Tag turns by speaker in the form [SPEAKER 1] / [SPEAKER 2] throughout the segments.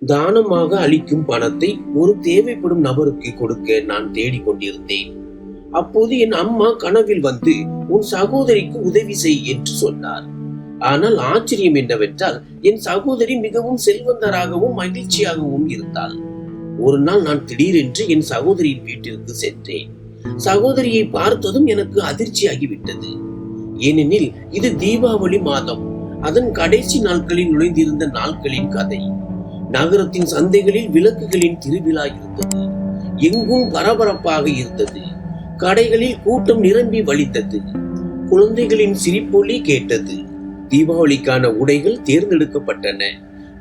[SPEAKER 1] தானமாக அளிக்கும் பணத்தை ஒரு தேவைப்படும் நபருக்கு கொடுக்க நான் தேடிக்கொண்டிருந்தேன். அப்போது என் அம்மா கனவில் வந்து உன் சகோதரிக்கு உதவி செய் என்று சொன்னார். ஆனால் ஆச்சரியம் என்னவென்றால் என் சகோதரி மிகவும் செல்வந்தராகவும் மகிழ்ச்சியாகவும் இருந்தாள். ஒரு நாள் நான் திடீரென்று என் சகோதரியின் வீட்டிற்கு சென்றேன். சகோதரியை பார்த்ததும் எனக்கு அதிர்ச்சியாகிவிட்டது. ஏனெனில் இது தீபாவளி மாதம், அதன் கடைசி நாட்களில் நுழைந்திருந்த நாட்களின் கதை. நகரத்தின் சந்தைகளில் விளக்குகளின் திருவிழா இருந்தது. எங்கும் பரபரப்பாக இருந்தது. கடைகளில் கூட்டம் நிரம்பி வழித்தது. குழந்தைகளின் சிரிப்பொலி கேட்டது. தீபாவளிக்கான உடைகள் தேர்ந்தெடுக்கப்பட்டன.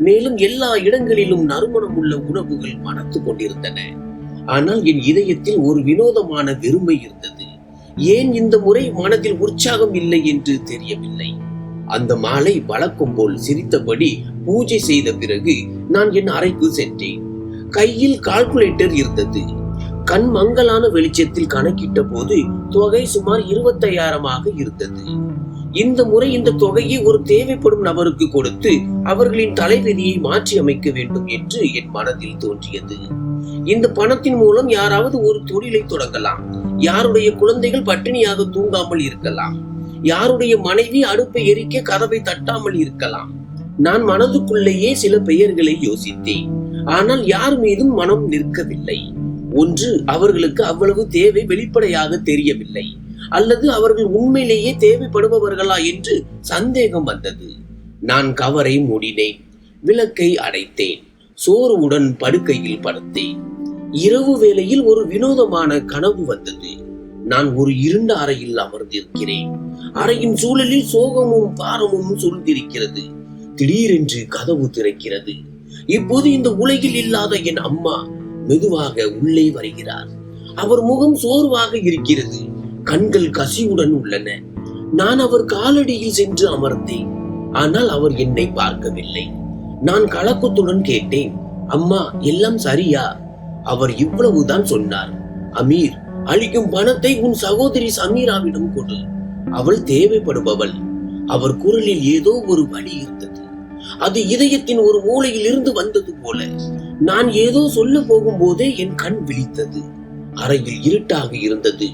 [SPEAKER 1] மேலும் எல்லா இடங்களிலும் நறுமணம் உள்ள உணவுகள் மணத்து கொண்டிருந்தன. ஆனால் என் இதயத்தில் ஒரு வினோதமான வெறுமை இருந்தது. ஏன் இந்த முறை மனதில் உற்சாகம் இல்லை என்று தெரியவில்லை. அந்த மாலை வழக்கம் போல் சிரித்தபடி பூஜை செய்த பிறகு நான் என் அறைக்கு சென்றேன். கையில் கால்குலேட்டர் இருந்தது. கண் மங்கலான வெளிச்சத்தில் கணக்கிட்ட போது தொகை சுமார் 25,000 இருந்தது. இந்த முறை இந்த தொகையை ஒரு தேவைப்படும் நபருக்கு கொடுத்து அவர்களின் தலைவிதியை மாற்றி அமைக்க வேண்டும் என்று என் மனதில் தோன்றியது. இந்த பணத்தின் மூலம் யாராவது ஒரு தொழிலை தொடங்கலாம். யாருடைய குழந்தைகள் பட்டினியாக தூங்காமல் இருக்கலாம். யாருடைய மனைவி அடுப்பை எரிக்க கதவை தட்டாமல் இருக்கலாம். நான் மனதுக்குள்ளேயே சில பெயர்களை யோசித்தேன். ஆனால் யார் மீதும் மனம் நிற்கவில்லை. ஒன்று, அவர்களுக்கு அவ்வளவு தேவை வெளிப்படையாக தெரியவில்லை, அல்லது அவர்கள் உண்மையிலேயே தேவைப்படுபவர்களா என்று சந்தேகம் வந்தது. நான் கவரை மூடினேன். விளக்கை அடைத்தேன். சோர்வுடன் படுக்கையில் படுத்தேன். இரவு வேளையில் ஒரு வினோதமான கனவு வந்தது. நான் ஒரு இருண்ட அறையில் அமர்ந்திருக்கிறேன். அறையின் சூழலில் சோகமும் பாரமும் சூழ்ந்திருக்கிறது. திடீரென்று கதவு திறக்கிறது. இப்போது இந்த உலகில் இல்லாத என் அம்மா மெதுவாக உள்ளே வருகிறார். அவர் முகம் சோர்வாக இருக்கிறது. கண்கள் கசிவுடன் உள்ளன. நான் அவர் காலடியில் சென்று அமர்ந்தேன். ஆனால் அவர் என்னை பார்க்கவில்லை. நான் கலக்கத்துடன் கேட்டேன், அம்மா, எல்லாம் சரியா? அவர் இவ்வளவுதான் சொன்னார். அமீர், அளிக்கும் பணத்தை உன் சகோதரி சமீராவிடம் கொடு. அவள் தேவைப்படுபவள். அவர் குரலில் ஏதோ ஒரு வலி இருந்தது. அது இதயத்தின் ஒரு மூலையில் இருந்து வந்தது போல. நான் ஏதோ சொல்ல போகும் போதே என் கண் விழித்தது. அறையில் இருட்டாக இருந்தது.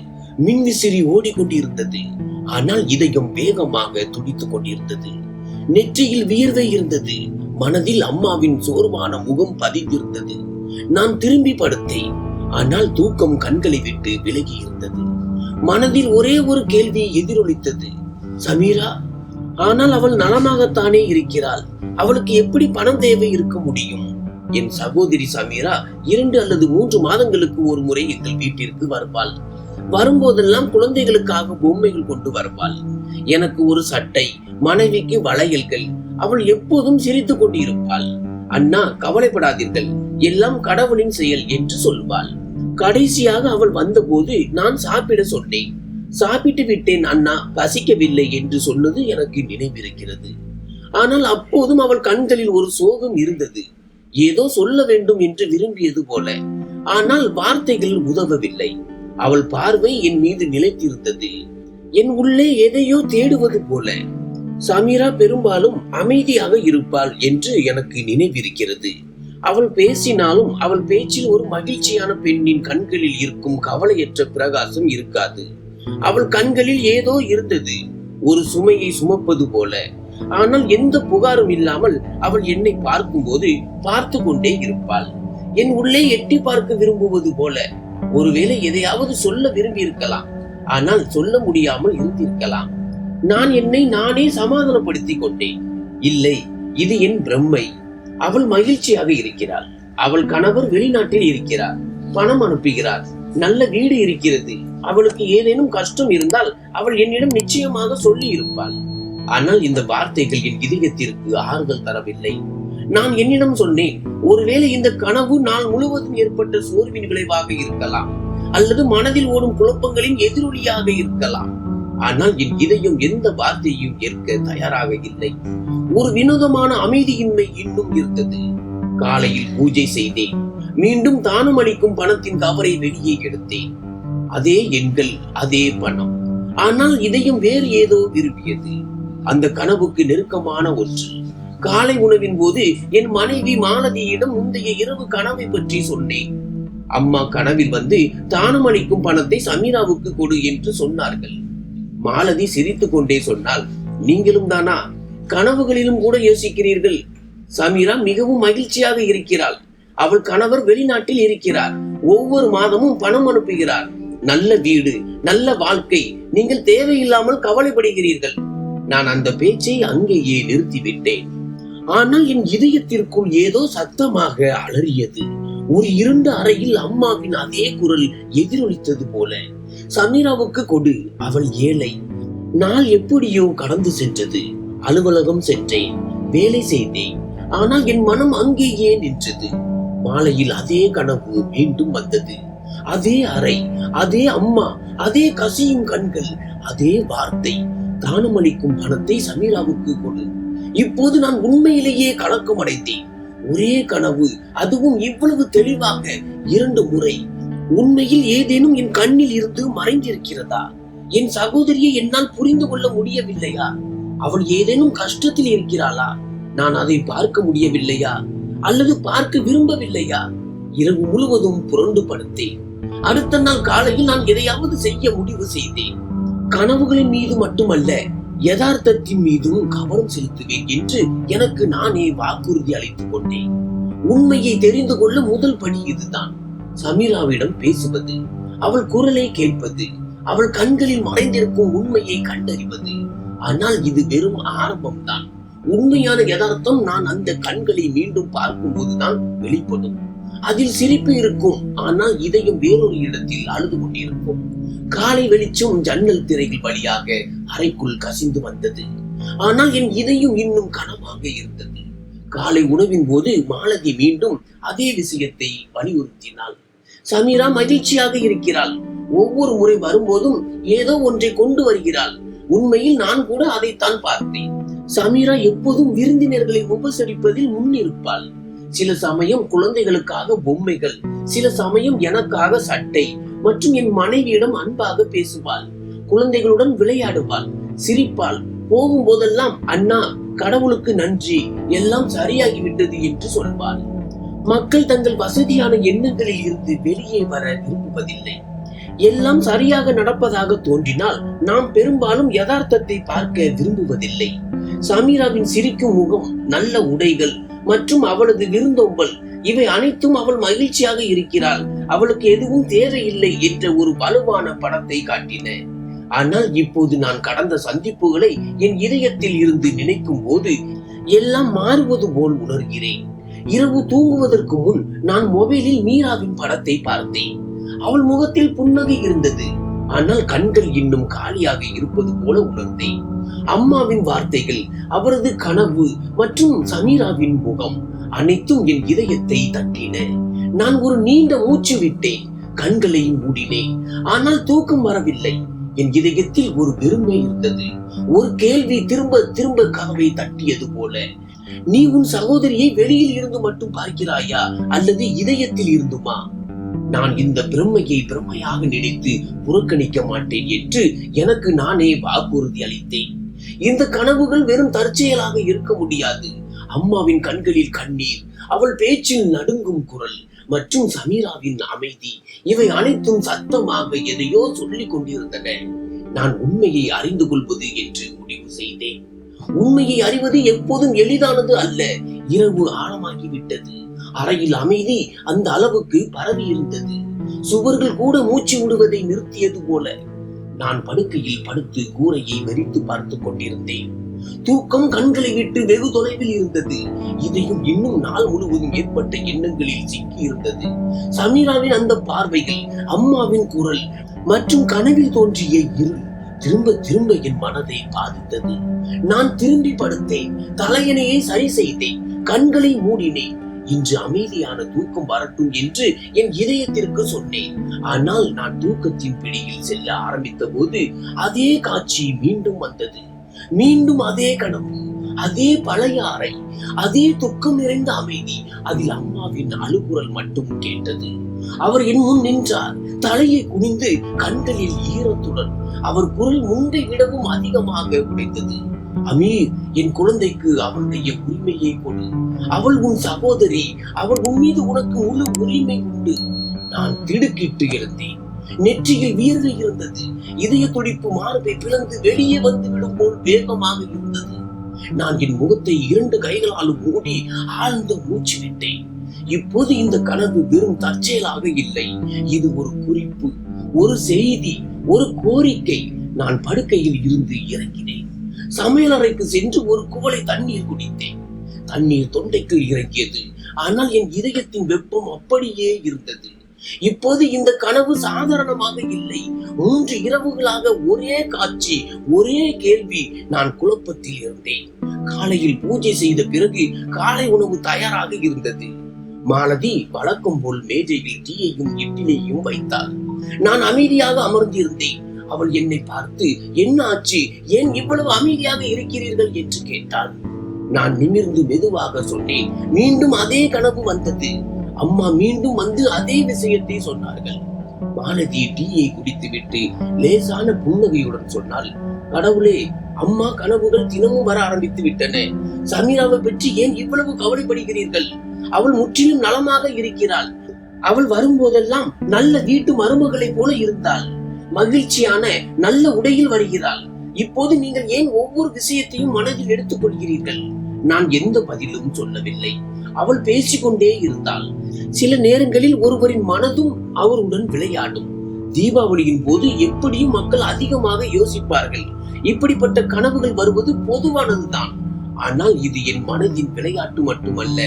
[SPEAKER 1] மின்விசிறி ஓடிக்கொண்டிருந்தது. ஆனால் இதயம் வேகமாக துடித்துக் கொண்டிருந்தது. நெற்றியில் வியர்வை இருந்தது. மனதில் அம்மாவின் சோர்வான முகம் பதிந்திருந்தது. நான் திரும்பி படுத்தேன். ஆனால் தூக்கம் கண்களை விட்டு விலகி இருந்தது. மனதில் ஒரே ஒரு கேள்வி எதிரொலித்தது, சமீரா? ஆனால் அவள் நலமாகத்தானே இருக்கிறாள். அவளுக்கு எப்படி பணம் தேவை இருக்க முடியும்? என் சகோதரி சமீரா 2 அல்லது 3 மாதங்களுக்கு ஒரு முறை எங்கள் வீட்டிற்கு வருவாள். வரும்போதெல்லாம் குழந்தைகளுக்காக பொம்மைகள் கொண்டு வருவாள். எனக்கு ஒரு சட்டை, மனைவிக்கு வளையல்கள். அவள் எப்போதும் சிரித்துக் கொண்டிருப்பாள். அண்ணா, கவலைப்படாதீர்கள், எல்லாம் கடவுளின் செயல் என்று சொல்வாள். கடைசியாக அவள் வந்தபோது நான் சாப்பிட சொன்னேன். சாப்பிட்டு விட்டேன் அண்ணா, பசிக்கவில்லை என்று சொன்னது எனக்கு நினைவிருக்கிறது. ஆனால் அப்போதும் அவள் கண்களில் ஒரு சோகம் இருந்தது. ஏதோ சொல்ல வேண்டும் என்று விரும்பியது போல. ஆனால் வார்த்தைகள் உதவவில்லை. அவள் பார்வை என் மீது நிலைத்திருந்தது. என் உள்ளே எதையோ தேடுவது போல. சமீரா பெரும்பாலும் அமைதியாக இருப்பாள் என்று எனக்கு நினைவிருக்கிறது. அவள் பேசினாலும் அவள் பேச்சில் ஒரு மகிழ்ச்சியான பெண்ணின் கண்களில் இருக்கும் கவலையற்ற பிரகாசம் இருக்காது. அவள் கண்களில் ஏதோ இருந்தது, ஒரு சுமையை சுமப்பது போல. ஆனால் எந்த புகாரும் இல்லாமல் அவள் என்னை பார்க்கும்போது பார்த்து கொண்டே இருப்பாள். என் உள்ளே எட்டி பார்க்க விரும்புவது போல. ஒருவேளை எதையாவது சொல்ல விரும்பி இருக்கலாம், ஆனால் சொல்ல முடியாமல் இருந்திருக்கலாம். நான் என்னை நானே சமாதானப்படுத்திக் கொண்டேன். இல்லை, இது என் பிரம்மை. அவள் மகிழ்ச்சியாக இருக்கிறாள். அவள் கணவர் வெளிநாட்டில் இருக்கிறார், பணம் அனுப்புகிறார், நல்ல வீடு இருக்கிறது. அவளுக்கு ஏதேனும் கஷ்டம் இருந்தால் அவள் என்னிடம் நிச்சயமாக சொல்லி இருப்பாள். ஆனால் இந்த வார்த்தைகள் என் இதயத்திற்கு ஆறுதல் தரவில்லை. நான் என்னிடம் சொன்னேன், ஒருவேளை இந்த கனவு நாள் முழுவதும் ஏற்பட்ட சோர்வின் விளைவாக இருக்கலாம், அல்லது மனதில் ஓடும் குழப்பங்களின் எதிரொலியாக இருக்கலாம். ஆனால் என் இதயம் எந்த வார்த்தையும் ஏற்க தயாராக இல்லை. ஒரு வினோதமான அமைதியின்மை இன்னும் இருந்தது. காலையில் பூஜை செய்தேன். மீண்டும் தானம் அளிக்கும் பணத்தின் கவரை வெளியே எடுத்தேன். அதே எண்கள், அதே பணம். ஆனால் இதயம் வேறு ஏதோ விரும்பியது. அந்த கனவுக்கு நெருக்கமான ஒன்று. காலை உணவின் போது என் மனைவி மாலதியிடம் முந்தைய இரவு கனவை பற்றி சொன்னேன். அம்மா கனவில் வந்து தானம் அளிக்கும் பணத்தை சமீராவுக்கு கொடு என்று சொன்னார்கள். மாலதி சிரித்துக் கொண்டே சொன்னால், நீங்களும் தானா? கனவுகளிலும் கூட யோசிக்கிறீர்கள். சமீரா மிகவும் மகிழ்ச்சியாக இருக்கிறாள். அவள் கணவர் வெளிநாட்டில் இருக்கிறார். ஒவ்வொரு மாதமும் பணம் அனுப்புகிறார். நல்ல வீடு, நல்ல வாழ்க்கை. நீங்கள் தேவையில்லாமல் கவலைப்படுகிறீர்கள். நான் அந்த பேச்சை அங்கேயே நிறுத்திவிட்டேன். ஆனால் என் இதயத்திற்குள் ஏதோ சத்தமாக அலறியது. ஒரு இருண்ட அறையில் அம்மாவின் அதே குரல் எதிரொலித்தது போல. சமீராவுக்கு கொடு, அவள் ஏழை. நாள் எப்படியோ கடந்து சென்றது. அலுவலகம் சென்றேன், வேலை செய்தேன். ஆனால் என் மனம் அங்கேயே நின்றது. மாலையில் அதே கனவு மீண்டும் வந்தது. அதே அறை, அதே அம்மா, அதே கசியும் கண்கள், அதே வார்த்தை, தானமளிக்கும் பணத்தை சமீராவுக்கு கொடு. இப்போது நான் உண்மையிலேயே கலக்கம் அடைந்தேன். ஒரே கனவு, அதுவும் இவ்வளவு தெளிவாக 2 முறை. உண்மையில் ஏதேனும் என் கண்ணில் இருந்து மறைந்திருக்கிறதா? என் சகோதரியை என்னால் புரிந்து கொள்ள முடியவில்லையா? அவள் ஏதேனும் கஷ்டத்தில் இருக்கிறாளா? நான் அதை பார்க்க முடியவில்லையா? அல்லது பார்க்க விரும்பவில்லையா? இரவு முழுவதும் புரண்டு படுத்தேன். அடுத்த நாள் காலையில் நான் எதையாவது செய்ய முடிவு செய்தேன். கனவுகளின் மீது மட்டுமல்ல, யதார்த்தத்தின் மீதும் கவனம் செலுத்துவேன் என்று எனக்கு நானே வாக்குறுதி அளித்துக் கொண்டேன். உண்மையை தெரிந்து கொள்ள முதல் படி இதுதான். சமீராவிடம் பேசுவது, அவள் குரலை கேட்பது, அவள் கண்களில் மறைந்திருக்கும் உண்மையை கண்டறிவது. ஆனால் இது வெறும் ஆரம்பம்தான். உண்மையான யதார்த்தம் நான் அந்த கண்களை மீண்டும் பார்க்கும் போதுதான் வெளிப்படும். அதில் சிரிப்பு இருக்கும், ஆனால் இதயம் வேறொரு இடத்தில் அழுது கொண்டிருக்கும். காலை வெளிச்சம் ஜன்னல் திரைகள் வழியாக அறைக்குள் கசிந்து வந்தது. ஆனால் என் இதயம் இன்னும் கனமாக இருந்தது. காலை உணவின் போது மாலதி மீண்டும் அதே விஷயத்தை வலியுறுத்தினாள். சமீரா மகிழ்ச்சியாக இருக்கிறாள். ஒவ்வொரு முறை வரும்போதும் ஏதோ ஒன்றை கொண்டு வருகிறாள். உண்மையில் நான் கூட அதைத்தான் பார்த்தேன். சமீரா எப்போதும் விருந்தினர்களை உபசரிப்பதில் முன்னிருப்பாள். சில சமயம் குழந்தைகளுக்காக பொம்மைகள், சில சமயம் எனக்காக சட்டை மற்றும் என் மனைவியிடம் அன்பாக பேசுவாள். குழந்தைகளுடன் விளையாடுவாள், சிரிப்பாள். போகும்போதெல்லாம் அண்ணா, கடவுளுக்கு நன்றி, எல்லாம் சரியாகிவிட்டது என்று சொல்வாள். மக்கள் தங்கள் வசதியான எண்ணங்களில் இருந்து வெளியே வர விரும்புவதில்லை. எல்லாம் சரியாக நடப்பதாக தோன்றினால் நாம் பெரும்பாலும் யதார்த்தத்தை பார்க்க விரும்புவதில்லை. சமீராவின் சிரிக்கும் முகம், நல்ல உடைகள் மற்றும் அவளது விருந்தோம்பல், இவை அனைத்தும் அவள் மகிழ்ச்சியாக இருக்கிறாள், அவளுக்கு எதுவும் தேவையில்லை என்ற ஒரு வலுவான படத்தை காட்டின. ஆனால் இப்போது நான் கடந்த சந்திப்புகளை என் இதயத்தில் இருந்து நினைக்கும் போது எல்லாம் மாறுவது போல் உணர்கிறேன். இரவு தூங்குவதற்கு முன் நான் மொபைலில் மீராவின் படத்தை பார்த்தேன். அவள் முகத்தில் புன்னகை இருந்தது, ஆனால் கண்கள் இன்னும் காலியாக இருப்பது போல உணர்ந்தேன். அம்மாவின் வார்த்தைகள், அவரது கனவு மற்றும் சமீராவின் முகம் அனைத்தும் என் இதயத்தை தட்டின. நான் ஒரு நீண்ட மூச்சு விட்டேன், கண்களை மூடினேன். ஆனால் தூக்கம் வரவில்லை. என் இதயத்தில் ஒரு வெறுமை இருந்தது. ஒரு கேள்வி திரும்ப திரும்ப கதவை தட்டியது போல. நீ உன் சகோதரியை வெளியில் இருந்து மட்டும் பார்க்கிறாயா அல்லது இதயத்தில் இருந்துமா? நான் இந்த பிரம்மையை பிரம்மையாக நினைத்து புறக்கணிக்க மாட்டேன் என்று எனக்கு நானே வாக்குறுதி அளித்தேன். இந்த கனவுகள் வெறும் தற்செயலாக இருக்க முடியாது. அம்மாவின் கண்களில் கண்ணீர், அவள் பேச்சில் நடுங்கும் குரல் மற்றும் சமீராவின் அமைதி, இவை அனைத்தும் சத்தமாக எதையோ சொல்லிக் கொண்டிருந்தன. நான் உண்மையை அறிந்து கொள்வது என்று முடிவு செய்தேன். உண்மையை அறிவது எப்போதும் எளிதானது அல்ல. இரவு ஆழமாகிவிட்டது. அறையில் அமைதி அந்த அளவுக்கு பரவி இருந்தது. சுவர்கள் கூட மூச்சு விடுவதை நிறுத்தியது போல. நான் படுக்கையில் படுத்து கூரையை வெறித்து பார்த்து கொண்டிருந்தேன். தூக்கம் கண்களை விட்டு வெகு தொலைவில் இருந்தது. இதையும் இன்னும் நாள் முழுவதும் ஏற்பட்ட எண்ணங்களில் சிக்கி இருந்தது. சமீராவின் அந்த பார்வைகள், அம்மாவின் குரல் மற்றும் கனவில் தோன்றிய இருள் திரும்ப திரும்ப என் மனதை பாதித்தது. நான் திரும்பி படுத்தேன், தலையணையை சரி செய்தேன், கண்களை மூடினேன். இன்று அமைதியான தூக்கம் வரட்டும் என்று என் இதயத்திற்கு சொன்னேன். ஆனால் நான் தூக்கத்தின் பிடியில் செல்ல ஆரம்பித்த போது அதே காட்சி மீண்டும் வந்தது. மீண்டும் அதே கனவு, அதே பழைய அறை, அதே துக்கம் நிறைந்த அமைதி. அதில் அம்மாவின் அழுகுரல் மட்டும் கேட்டது. அவர் என் முன் நின்றார், தலையை குனிந்து, கண்களில் ஈரத்துடன். அவர் குரல் முன்பை விடவும் அதிகமாக உடைத்தது. அமீர், என் குழந்தைக்கு அவளுடைய உரிமையை கொடு. அவள் உன் சகோதரி. அவள் உன் மீது உனக்கு முழு உரிமை உண்டு. நான் திடுக்கிட்டு எழுந்தேன். நெற்றியில் வியர்வை இருந்தது. இதய துடிப்பு மார்பை பிளந்து வெளியே வந்து விடும் போல் வேகமாக இருந்தது. நான் என் முகத்தை 2 கைகளாலும் மூடி ஆழ்ந்த மூச்சு விட்டேன். இப்போது இந்த கனவு வெறும் தற்செயலாக இல்லை. இது ஒரு குறிப்பு, ஒரு செய்தி, ஒரு கோரிக்கை. நான் படுக்கையில் இருந்து இறங்கினேன். சமையலறைக்கு சென்று ஒரு குவளை தண்ணீர் குடித்தேன். தண்ணீர் தொண்டைக்குள் இறங்கியது. ஆனால் என் இதயத்தின் வெப்பம் அப்படியே இருந்தது. இப்போது இந்த கனவு சாதாரணமாக இல்லை. 3 இரவுகளாக ஒரே காட்சி, ஒரே கேள்வி. நான் குழப்பத்தில் இருந்தேன். காலையில் பூஜை செய்த பிறகு காலை உணவு தயாராக இருந்தது. மாலதி வழக்கம் போல் மேஜையில் டீயையும் இட்லியையும் வைத்தாள். நான் அமைதியாக அமர்ந்திருந்தேன். அவள் என்னை பார்த்து, என்ன ஆச்சு, ஏன் இவ்வளவு அமைதியாக இருக்கிறீர்கள் என்று கேட்டாள். நான் நிமிர்ந்து மெதுவாக சொன்னேன். மீண்டும் அதே கனவு வந்தது. அம்மா மீண்டும் வந்து அதே விஷயத்தை சொன்னார்கள். மாலதி டீயை குடித்துவிட்டு லேசான புன்னகையுடன் சொன்னாள், கடவுளே, அம்மா கனவுகள் தினமும் வர ஆரம்பித்து விட்டன. சமீராவை பற்றி ஏன் இவ்வளவு கவலைப்படுகிறீர்கள்? அவள் முற்றிலும் நலமாக இருக்கிறாள். அவள் வரும்போதெல்லாம் நல்ல வீட்டு மருமகளை போல இருந்தாள். மகிழ்ச்சியான நல்ல உடையில் வருகிறாள். இப்போது நீங்கள் ஏன் ஒவ்வொரு விஷயத்தையும் மனதில் எடுத்துக் கொள்கிறீர்கள்? நான் எந்த பதிலும் சொல்லவில்லை. அவள் பேசிக்கொண்டே இருந்தாள். சில நேரங்களில் ஒருவரின் மனதும் அவருடன் விளையாடும். தீபாவளியின் போது எப்படியும் மக்கள் அதிகமாக யோசிப்பார்கள். இப்படிப்பட்ட கனவுகள் வருவது பொதுவானதுதான். ஆனால் இது என் மனதின் விளையாட்டு மட்டுமல்ல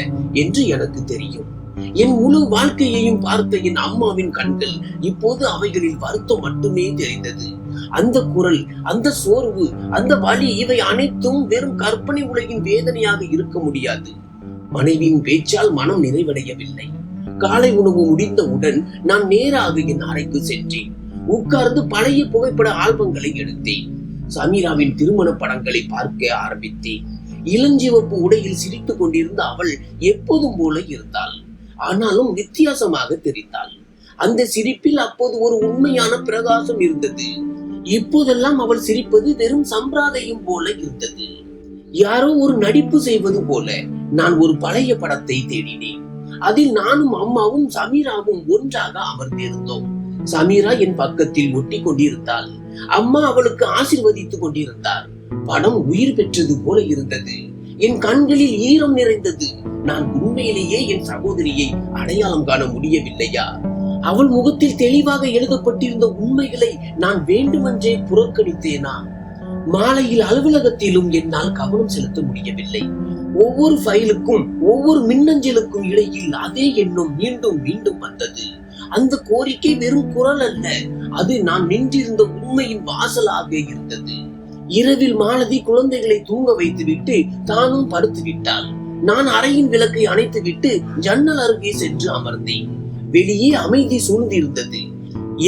[SPEAKER 1] என்று எனக்கு தெரியும். என் முழு வாழ்க்கையையும் பார்த்த என் அம்மாவின் கண்கள் இப்போது அவைகளில் வருத்தம் மட்டுமே தெரிந்தது. அந்த குரல், அந்த சோர்வு, அந்த வலி, இவை அனைத்தும் வெறும் கற்பனை உலகின் வேதனையாக இருக்க முடியாது. மனைவியின் பேச்சால் மனம் நிறைவடையவில்லை. காலை உணவு முடிந்தவுடன் நான் நேராக என் அறைக்கு சென்றேன். உட்கார்ந்து பழைய புகைப்பட ஆல்பங்களை எடுத்தேன். சமீராவின் திருமண படங்களை பார்க்க ஆரம்பித்தேன். இளஞ்சிவப்பு உடையில் சிரித்துக் கொண்டிருந்த அவள் எப்போதும் போல இருந்தாள். ஆனாலும் வித்தியாசமாக தெரிந்தாள். அந்த சிரிப்பில் அப்போது ஒரு உண்மையான பிரகாசம் இருந்தது. இப்போதெல்லாம் அவள் சிரிப்பது வெறும் சம்பிரதாயம் போல இருந்தது. யாரோ ஒரு நடிப்பு செய்வது போல. நான் ஒரு பழைய படத்தை தேடினேன். அதில் நானும் அம்மாவும் சமீராவும் ஒன்றாக அமர்ந்திருந்தோம். சமீரா என் பக்கத்தில் ஒட்டி கொண்டிருந்தாள். அம்மா அவளுக்கு ஆசீர்வதித்துக் கொண்டிருந்தார். படம் உயிர் பெற்றது போல இருந்தது. என் கண்களில் ஈரம் நிறைந்தது. நான் உண்மையிலேயே என் சகோதரியை அடையாளம் காண முடியவில்லையா? அவள் முகத்தில் தெளிவாக எழுதப்பட்டிருந்த உண்மைகளை நான் வேண்டுமென்றே புறக்கணித்தேனா? மாலையில் அலுவலகத்திலும் என்னால் கவனம் செலுத்த முடியவில்லை. ஒவ்வொரு ஃபைலுக்கும் ஒவ்வொரு மின்னஞ்சலுக்கும் இடையில் அதே எண்ணம் மீண்டும் மீண்டும் வந்தது. அந்த கோரிக்கை வெறும் குரல் அல்ல, அது நான் நின்றிருந்த உண்மையின் வாசலாக இருந்தது. இரவில் மாலதி குழந்தைகளை தூங்க வைத்துவிட்டு தானும் படுத்து விட்டாள். நான் அறையின் விளக்கை அணைத்து விட்டு ஜன்னல் அருகே சென்று அமர்ந்தேன். வெளியே அமைதி சூழ்ந்திருந்தது.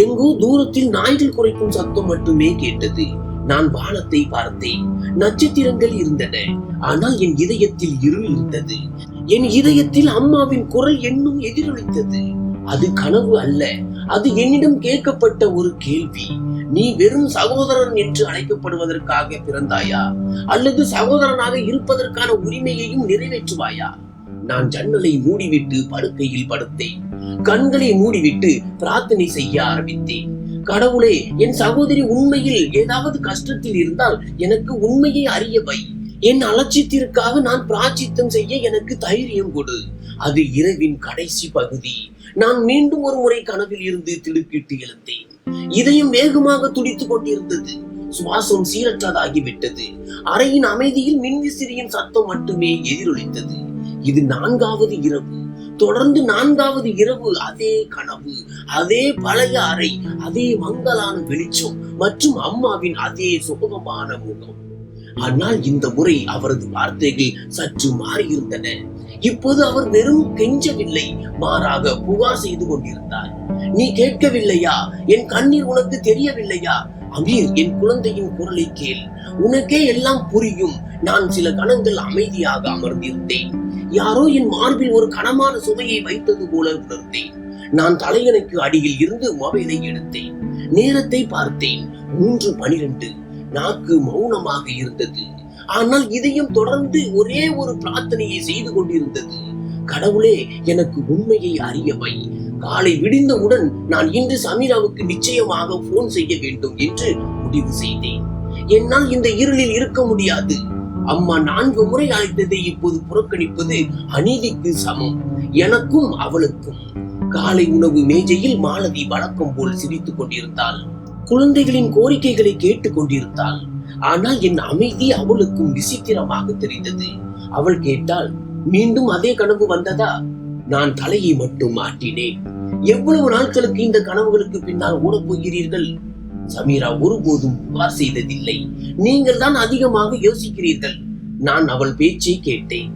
[SPEAKER 1] எங்கோ தூரத்தில் நாய்கள் குறைக்கும் சத்தம் மட்டுமே கேட்டது. நான் வானத்தை பார்த்தேன். நட்சத்திரங்கள் இருந்தன. ஆனால் என் இதயத்தில் இருள் இருந்தது. என் இதயத்தில் அம்மாவின் குரல் என்னும் எதிரொலித்தது. அது கனவு அல்ல, அது என்னிடம் கேட்கப்பட்ட ஒரு கேள்வி. நீ வெறும் சகோதரன் என்று அழைக்கப்படுவதற்காக பிறந்தாயா, அல்லது சகோதரனாக இருப்பதற்கான உரிமையையும் நிறைவேற்றுவாயா? நான் ஜன்னலை மூடிவிட்டு படுக்கையில் படுத்தேன். கண்களை மூடிவிட்டு பிரார்த்தனை செய்ய ஆரம்பித்தேன். கடவுளே, என் சகோதரி உண்மையில் ஏதாவது கஷ்டத்தில் இருந்தால் எனக்கு உண்மையை அறிய வை. என் அலட்சியத்திற்காக நான் பிராச்சித்தம் செய்ய எனக்கு தைரியம் கொடு. அது இரவின் கடைசி பகுதி. நான் மீண்டும் ஒரு முறை கனவில் இருந்து திடுக்கிட்டு எழுந்தேன். இதயம் வேகமாக துடித்துக் கொண்டிருந்தது. சுவாசம் சீரற்றதாகிவிட்டது. அறையின் அமைதியில் மின்விசிறியின் சத்தம் மட்டுமே எதிரொலித்தது. இது 4வது இரவு. தொடர்ந்து 4வது இரவு. அதே கனவு, அதே பழைய அறை, அதே மங்கலான வெளிச்சம் மற்றும் அம்மாவின் அதே சுகமான முகம். ஆனால் இந்த முறை அவரது வார்த்தைகள் சற்று மாறியிருந்தன. இப்போது அவர் வெறும் கெஞ்சவில்லை, மாறாக புகார் செய்து கொண்டிருந்தார். நீ கேட்கவில்லையா? என் கண்ணீர் உனக்கு தெரியவில்லையா? அமீர், என் குழந்தையின் குரலை கேள். உனக்கே எல்லாம் புரியும். நான் சில கணங்கள் அமைதியாக அமர்ந்திருந்தேன். யாரோ என் மார்பில் ஒரு கனமான சுமையை வைத்தது போல உணர்ந்தேன். நான் தலையணைக்கு அடியில் இருந்து மொபைலை எடுத்தேன். நேரத்தை பார்த்தேன். 3:12. நாக்கு மௌனமாக இருந்தது. ஆனால் இதயம் தொடர்ந்து ஒரே ஒரு பிரார்த்தனையை செய்து கொண்டிருந்தது. கடவுளே, எனக்கு உண்மையை அறியவை. காலை விடிந்தவுடன் நான் இன்று சமீராவுக்கு நிச்சயமாக போன் செய்ய வேண்டும் என்று முடிவு செய்தேன். என்னால் இந்த இருளில் இருக்க முடியாது. அம்மா 4 முறை அழைத்ததை இப்போது புறக்கணிப்பது அநீதிக்கு சமம், எனக்கும் அவளுக்கும். காலை உணவு மேஜையில் மாலதி வழக்கம் போல் சிரித்துக் கொண்டிருந்தாள். குழந்தைகளின் கோரிக்கைகளை கேட்டுக் கொண்டிருந்தாள். ஆனால் என் அமைதி அவளுக்கும் விசித்திரமாக தெரிந்தது. அவள் கேட்டாள், மீண்டும் அதே கனவு வந்ததா? நான் தலையை மட்டும் மாட்டினேன். எவ்வளவு நாட்களுக்கு இந்த கனவுகளுக்கு பின்னால் ஓடப் போகிறீர்கள்? சமீரா ஒருபோதும் புகார் செய்ததில்லை. நீங்கள் தான் அதிகமாக யோசிக்கிறீர்கள். நான் அவள் பேச்சை கேட்டேன்,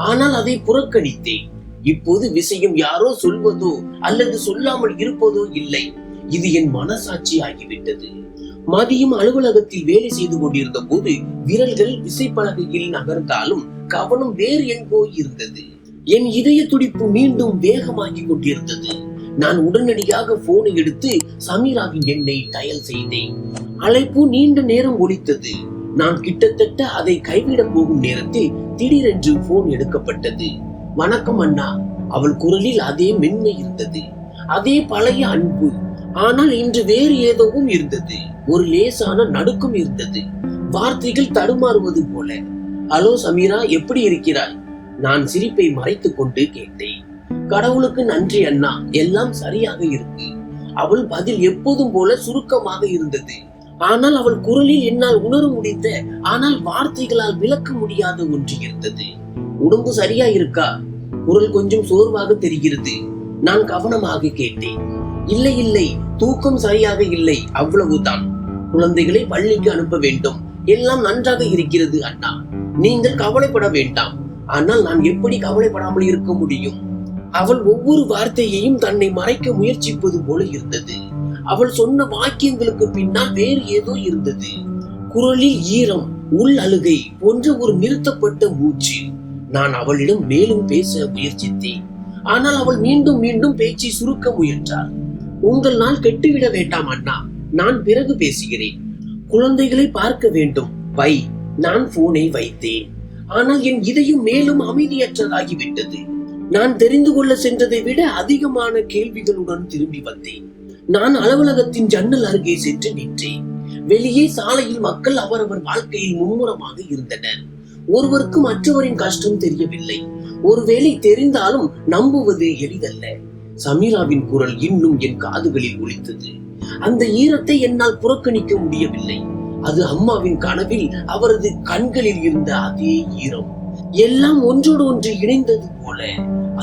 [SPEAKER 1] ஆனால் அதை புறக்கணித்தேன். இப்போது விஷயம் யாரோ சொல்வதோ அல்லது சொல்லாமல் இருப்பதோ இல்லை. இது என் மனசாட்சி ஆகிவிட்டது. மதியம் அலுவலகத்தில் வேலை செய்து கொண்டிருந்த போது விரல்கள் விசைப்பலகையில் நகர்ந்தாலும் கவனம் வேறு எங்கோ இருந்தது. என் இதய துடிப்பு மீண்டும் வேகமாகி கொண்டிருந்தது. நான் உடனடியாக போனை எடுத்து சமீராவின் எண்ணை டயல் செய்தேன். அழைப்பு நீண்ட நேரம் ஒலித்தது. நான் கிட்டத்தட்ட அதை கைவிட போகும் நேரத்தில் திடீரென்று போன் எடுக்கப்பட்டது. வணக்கம் அண்ணா. அவள் குரலில் அதே மென்மை இருந்தது, அதே பழைய அன்பு. ஆனால் இன்று வேறு ஏதோவும் இருந்தது. ஒரு லேசான நடுக்கம் இருந்தது, வார்த்தைகள் தடுமாறுவது போல. ஹலோ சமீரா, எப்படி இருக்கிறாய்? நான் சிரிப்பை மறைத்துக் கொண்டு கேட்டேன். கடவுளுக்கு நன்றி அண்ணா, எல்லாம் சரியாக இருக்கு. அவள் பதில் எப்போதும் போல சுருக்கமாக இருந்தது. ஆனால் அவள் குரலில் என்னால் உணர முடிந்த, ஆனால் வார்த்தைகளால் விளக்க முடியாத ஒன்று இருந்தது. உடம்பு சரியா இருக்கா? குரல் கொஞ்சம் சோர்வாக தெரிகிறது. நான் கவனமாக கேட்டேன். இல்லை இல்லை, தூக்கம் சரியாக இல்லை, அவ்வளவுதான். குழந்தைகளை பள்ளிக்கு அனுப்ப வேண்டும். எல்லாம் நன்றாக இருக்கிறது அண்ணா, நீங்கள் கவலைப்பட வேண்டாம். ஆனால் நான் எப்படி கவலைப்படாமல் இருக்க முடியும்? அவள் ஒவ்வொரு வார்த்தையையும் தன்னை மறைக்க முயற்சிப்பது போல இருந்தது. அவள் சொன்ன வாக்கியங்களுக்கு பின்னால் வேறு ஏதோ இருந்தது. குரலில் ஈரம், உள் அழுகை போன்ற ஒரு நிறுத்தப்பட்ட மூச்சு. நான் அவளிடம் மேலும் பேச முயற்சித்தேன். ஆனால் அவள் மீண்டும் மீண்டும் பேச்சை சுருக்க முயன்றாள். உங்கள் நாள் கெட்டுவிட வேண்டாம் அண்ணா, நான் பிறகு பேசுகிறேன். குழந்தைகளை பார்க்க வேண்டும், வை. நான் போனை வைத்தேன். ஆனால் என் இதயம் மேலும் அமைதியற்றதாகிவிட்டது. நான் தெரிந்து கொள்ள சென்றதை விட அதிகமான கேள்விகளுடன் திரும்பி வந்தேன். நான் அலுவலகத்தின் ஜன்னல் அருகே சென்று நின்றேன். வெளியே சாலையில் மக்கள் அவரவர் வாழ்க்கையில் மும்முரமாக இருந்தனர். ஒருவருக்கு மற்றவரின் கஷ்டம் தெரியவில்லை. ஒருவேளை தெரிந்தாலும் நம்புவது எளிதல்ல. சமீராவின் குரல் இன்னும் என் காதுகளில் ஒலித்தது. அந்த ஈரத்தை என்னால் புறக்கணிக்க முடியவில்லை. அது அம்மாவின் கனவில் அவரது கண்களில் இருந்த அதே ஈரம். எல்லாம் ஒன்றோடு ஒன்று இணைந்தது போல.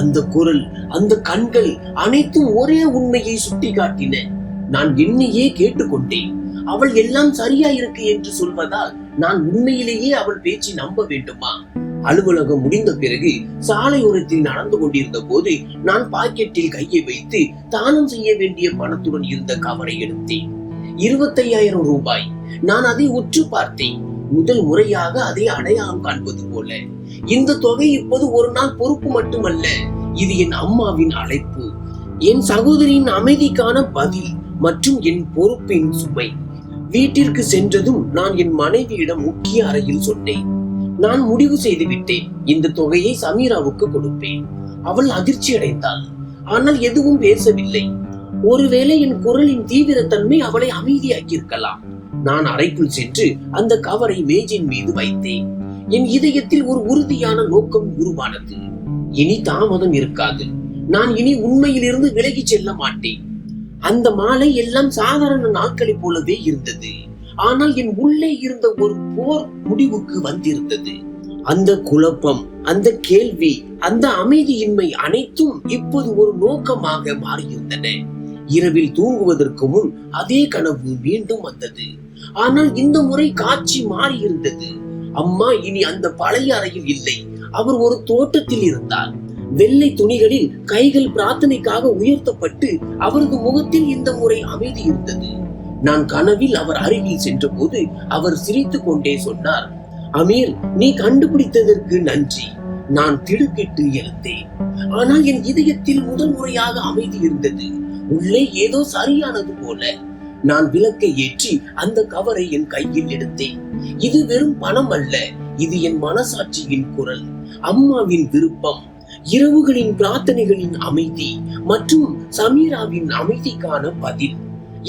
[SPEAKER 1] அந்த குரல், அந்த கண்கள் அனைத்தும் ஒரே உண்மையை சுட்டி காட்டின. நான் என்னையே கேட்டுக்கொண்டேன். அவள் எல்லாம் சரியா இருக்கு என்று சொல்வதால் நான் உண்மையிலேயே அவள் பேச்சை நம்ப வேண்டுமா? அலுவலகம் முடிந்த பிறகு சாலையோரத்தில் நடந்து கொண்டிருந்த போது நான் பாக்கெட்டில் கையை வைத்து தானம் செய்ய வேண்டிய பணத்துடன் இருந்த கவரை எடுத்தேன். 25,000 ரூபாய். நான் அதை உற்று பார்த்தேன். முதல் முறையாக அதை அடையாளம் காண்பது போல. இந்த தொகை இப்போது ஒரு நாள் பொறுப்பு மட்டுமல்ல, இது என் அம்மாவின் அழைப்பு, என் சகோதரியின் அமைதிக்கான பதில் மற்றும் என் பொறுப்பின் சுமை. வீட்டிற்கு சென்றதும் நான் என் மனைவியிடம் முக்கிய அறையில் சொன்னேன். நான் முடிவு செய்து விட்டேன். இந்த தொகையை சமீராவுக்கு கொடுப்பேன். அவள் அதிர்ச்சி அடைந்தாள், ஆனால் எதுவும் பேசவில்லை. ஒருவேளை என் குரலின் தீவிரத்தன்மை அவளை அமைதியாக்கி இருக்கலாம். நான் அறைக்குள் சென்று அந்த கவரை மேஜின் மீது வைத்தேன். என் இதயத்தில் ஒரு உறுதியான நோக்கம் உருவானது. இனி தாமதம் இருக்காது. நான் இனி உண்மையிலிருந்து விலகி செல்ல மாட்டேன். அந்த மாலை எல்லாம் சாதாரண நாட்களை போலவே இருந்தது. ஆனால் என் உள்ளே இருந்த ஒரு போர் முடிவுக்கு வந்திருந்தது. அந்த குழப்பம், அந்த கேள்வி, அந்த அமைதியின்மை அனைத்தும் இப்போது ஒரு நோக்கமாக மாறியிருந்தன. இரவில் தூங்குவதற்கு முன் அதே கனவு மீண்டும் வந்தது. ஆனால் இந்த முறை காட்சி மாறியிருந்தது. அம்மா இனி அந்த பழைய அறையில் இல்லை. அவர் ஒரு தோட்டத்தில் இருந்தார். வெள்ளை துணிகளில் கைகள் பிரார்த்தனைக்காக உயர்த்தப்பட்டு அவரது முகத்தில் இந்த முறை அமைதி இருந்தது. நான் கனவில் அவர் அருகில் சென்ற போது அவர் சிரித்துக் கொண்டே சொன்னார், அமீர், நீ கண்டுபிடித்ததற்கு நன்றி. நான் திடுக்கிட்டு எழுந்தேன். ஆனால் என் இதயத்தில் முதல் முறையாக அமைதி இருந்தது. உள்ளே ஏதோ சரியானது போல. நான் விளக்கை ஏற்றி அந்த கவரை என் கையில் எடுத்தேன். இது வெறும் பணம் அல்ல, இது என் மனசாட்சியின் குரல், அம்மாவின் விருப்பம், இரவுகளின் பிரார்த்தனைகளின் அமைதி மற்றும் சமீராவின் அமைதிக்கான பதில்.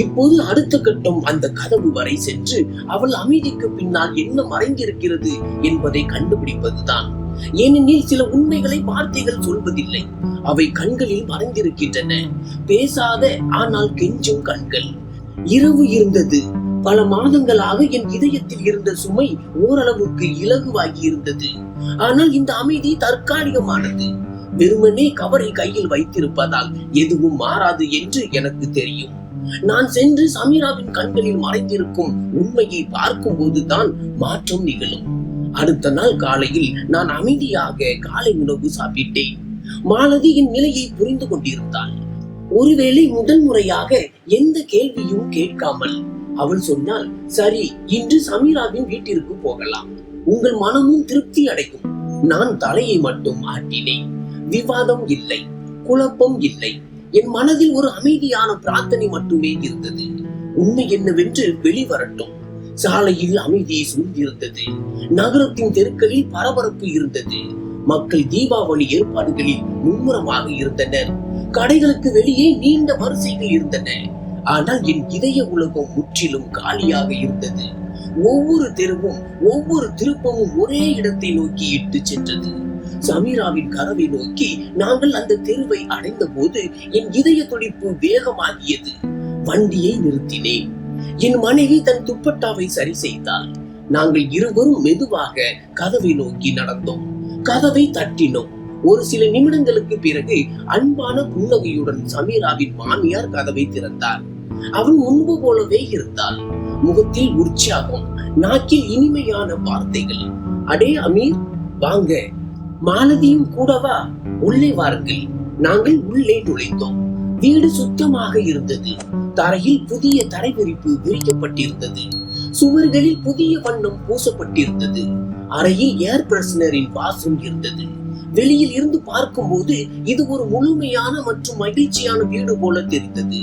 [SPEAKER 1] இப்போது அடுத்த கட்டம் அந்த கதவு வரை சென்று அவள் அமைதிக்கு பின்னால் என்ன மறைந்திருக்கிறது என்பதை கண்டுபிடிப்பதுதான். ஏனெனில் சில உண்மைகளை வார்த்தைகள் சொல்வதில்லை, அவை கண்களில் மறைந்திருக்கின்றன. பேசாத ஆனால் கெஞ்சும் கண்கள். இரவு இருந்தது. பல மாதங்களாக என் இதயத்தில் இருந்த சுமை ஓரளவுக்கு இலகுவாகி இருந்தது. ஆனால் இந்த அமைதி தற்காலிகமானது. வெறுமனே கவரை கையில் வைத்திருப்பதால் எதுவும் மாறாது என்று எனக்கு தெரியும். நான் சென்று சமீராவின் கண்களில் மறைந்திருக்கும் உண்மையை பார்க்கும் போதுதான் மாற்றம் நிகழும். அடுத்த நாள் காலையில் நான் அமைதியாக காலை உணவு சாப்பிட்டேன். மாலதி என் நிலையை புரிந்து கொண்டிருந்தாள். ஒருவேளை முதல் முறையாக எந்த கேள்வியும் கேட்காமல் அவள் சொன்னாள், சரி, இன்று சமீராவின் வீட்டிற்கு போகலாம், உங்கள் மனமும் திருப்தி அடையும். நான் தலையை மட்டும் ஆட்டினேன். விவாதம் இல்லை, குழப்பம் இல்லை. என் மனதில் ஒரு அமைதியான பிரார்த்தனை மட்டுமே இருந்தது. உண்மை என்னவென்று வெளிவரட்டும். சாலையில் அமைதியை சூழ்ந்திருந்தது. நகரத்தின் தெருக்களில் பரபரப்பு இருந்தது. மக்கள் தீபாவளி ஏற்பாடுகளில் மும்முரமாக இருந்தனர். கடைகளுக்கு வெளியே நீண்ட வரிசைகள் இருந்தன. ஆனால் என் இதய உலகம் முற்றிலும் காலியாக இருந்தது. ஒவ்வொரு தெருவும் ஒவ்வொரு திருப்பமும் ஒரே இடத்தை நோக்கி இட்டு சென்றது. சமீராவின் கதவை நோக்கி நாங்கள் அந்த தெருவை அடைந்த போது என் இதய துடிப்பு வேகமாகியது. வண்டியை நிறுத்தினேன். என் மனைவி தன் துப்பட்டாவை சரி செய்தாள். நாங்கள் இருவரும் மெதுவாக கதவை நோக்கி நடந்தோம். கதவை தட்டினோம். ஒரு சில நிமிடங்களுக்கு பிறகு அன்பான புன்னகையுடன் சமீராவின் மாமியார் கதவை திறந்தார். அவள் முன்பு போலவே இருந்தாள். முகத்தில் உற்சாகம், நாக்கில் இனிமையான வார்த்தைகள். அடே அமீர், வாங்க. மாலதியும் கூடவா? உள்ளே வாருங்கள். நாங்கள் உள்ளே நுழைந்தோம். வீடு சுத்தமாக இருந்தது. தரையில் புதிய தரைவிரிப்பு விரிக்கப்பட்டிருந்தது. சுவர்களில் புதிய வண்ணம் பூசப்பட்டிருந்தது. அறையில் ஏர் பிரஷனரின் வாசம் இருந்தது. வெளியில் இருந்து பார்க்கும்போது இது ஒரு முழுமையான மற்றும் மகிழ்ச்சியான வீடு போல தெரிந்தது.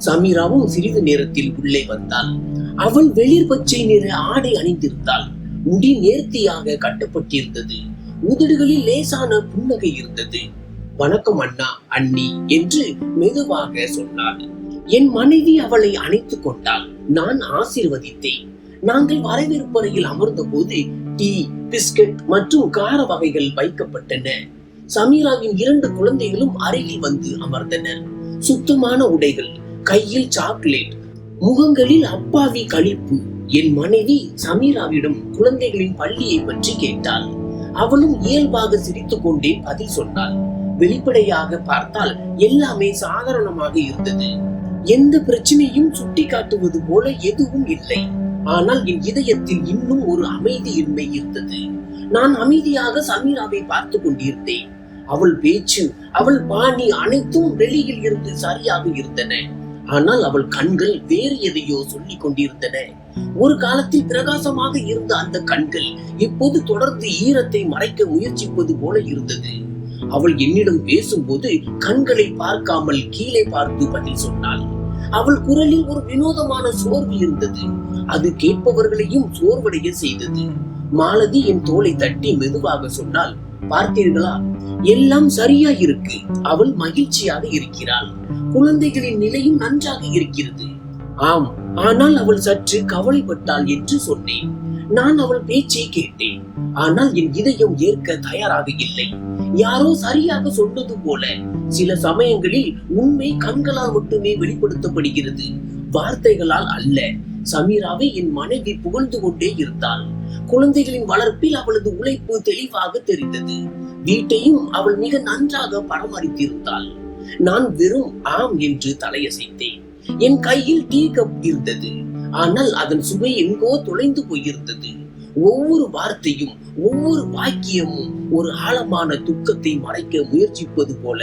[SPEAKER 1] சமீராவும் சிறிது நேரத்தில் உள்ளே வந்தாள். அவள் வெளிர் பச்சை நிற ஆடை அணிந்திருந்தாள். முடி நேர்த்தியாக கட்டப்பட்டிருந்தது. உதடுகளில் லேசான புன்னகை இருந்தது. வணக்கம் அண்ணா, அண்ணி என்று மெதுவாக சொன்னாள். என் மனைவி அவளை அணைத்துக் கொண்டாள். நான் ஆசீர்வதித்தேன். நாங்கள் வரவேற்பறையில் அமர்ந்த போது டீ, பிஸ்கட் மற்றும் கார வகைகள் வைக்கப்பட்டன. சமீராவின் 2 குழந்தைகளும் அருகில் வந்து அமர்ந்தனர். சுத்தமான உடைகள், கையில் சாக்லேட், முகங்களில் அப்பாவி களிப்பு. என் மனைவி சமீராவிடம் குழந்தைகளின் பள்ளியை பற்றி கேட்டாள். அவளும் இயல்பாக சிரித்துக் கொண்டே பதில் சொன்னாள். வெளிப்படையாக பார்த்தால் எல்லாமே சாதாரணமாக இருந்தது. எந்த பிரச்சனையும் சுட்டி காட்டுவது போல எதுவும் இல்லை. ஆனால் என் இதயத்தில் இன்னும் ஒரு அமைதியின்மை இருந்தது. நான் அமைதியாக சமீராவை பார்த்து கொண்டிருந்தேன். அவள் பேச்சு, அவள் பாணி அனைத்தும் வெளியில் இருந்து சரியாக இருந்தன. ஆனால் அவள் கண்கள் வேறு எதையோ சொல்லிக் கொண்டிருந்தன. ஒரு காலத்தில் பிரகாசமாக இருந்த அந்த கண்கள் இப்போது தொடர்ந்து ஈரத்தை மறைக்க முயற்சிப்பது போல இருந்தது. அவள் என்னிடம் பேசும்போது கண்களை பார்க்காமல் கீழே பார்த்து பதில் சொன்னாள். அவள் குரலில் ஒரு வினோதமான சோர்வு இருந்தது. அது கேட்பவர்களையும் சோர்வடைய செய்தது. மாலதி என் தோளை தட்டி மெதுவாக சொன்னாள், பார்த்தீர்களா, எல்லாம் சரியா இருக்கு. அவள் மகிழ்ச்சியாக இருக்கிறாள். குழந்தைகளின் நிலையும் நன்றாக இருக்கிறது. ஆம், ஆனால் அவள் சற்று கவலைப்பட்டாள் என்று சொன்னேன். நான் அவள் பேச்சை கேட்டேன். ஆனால் என் இதயம் ஏற்க தயாராக இல்லை. யாரோ சரியாக சொன்னது போல சில சமயங்களில் உண்மை கண்களால் மட்டுமே வெளிப்படுத்தப்படுகிறது, வார்த்தைகளால் அல்ல. சமீராவை என் மனைவி புகழ்ந்து கொண்டே இருந்தாள். குழந்தைகளின் வளர்ப்பில் அவளது உழைப்பு தெளிவாக தெரிந்தது. வீட்டையும் அவள் மிக நன்றாக பராமரித்திருந்தாள். நான் வெறும் ஆம் என்று தலையசைத்தேன். என் கையில் டீ கப் இருந்தது. ஆனால் அதன் சுவை எங்கோ தொலைந்து போயிருந்தது. ஒவ்வொரு வார்த்தையும் ஒவ்வொரு வாக்கியமும் ஒரு ஆழமான துக்கத்தை மறைக்க முயற்சிப்பது போல.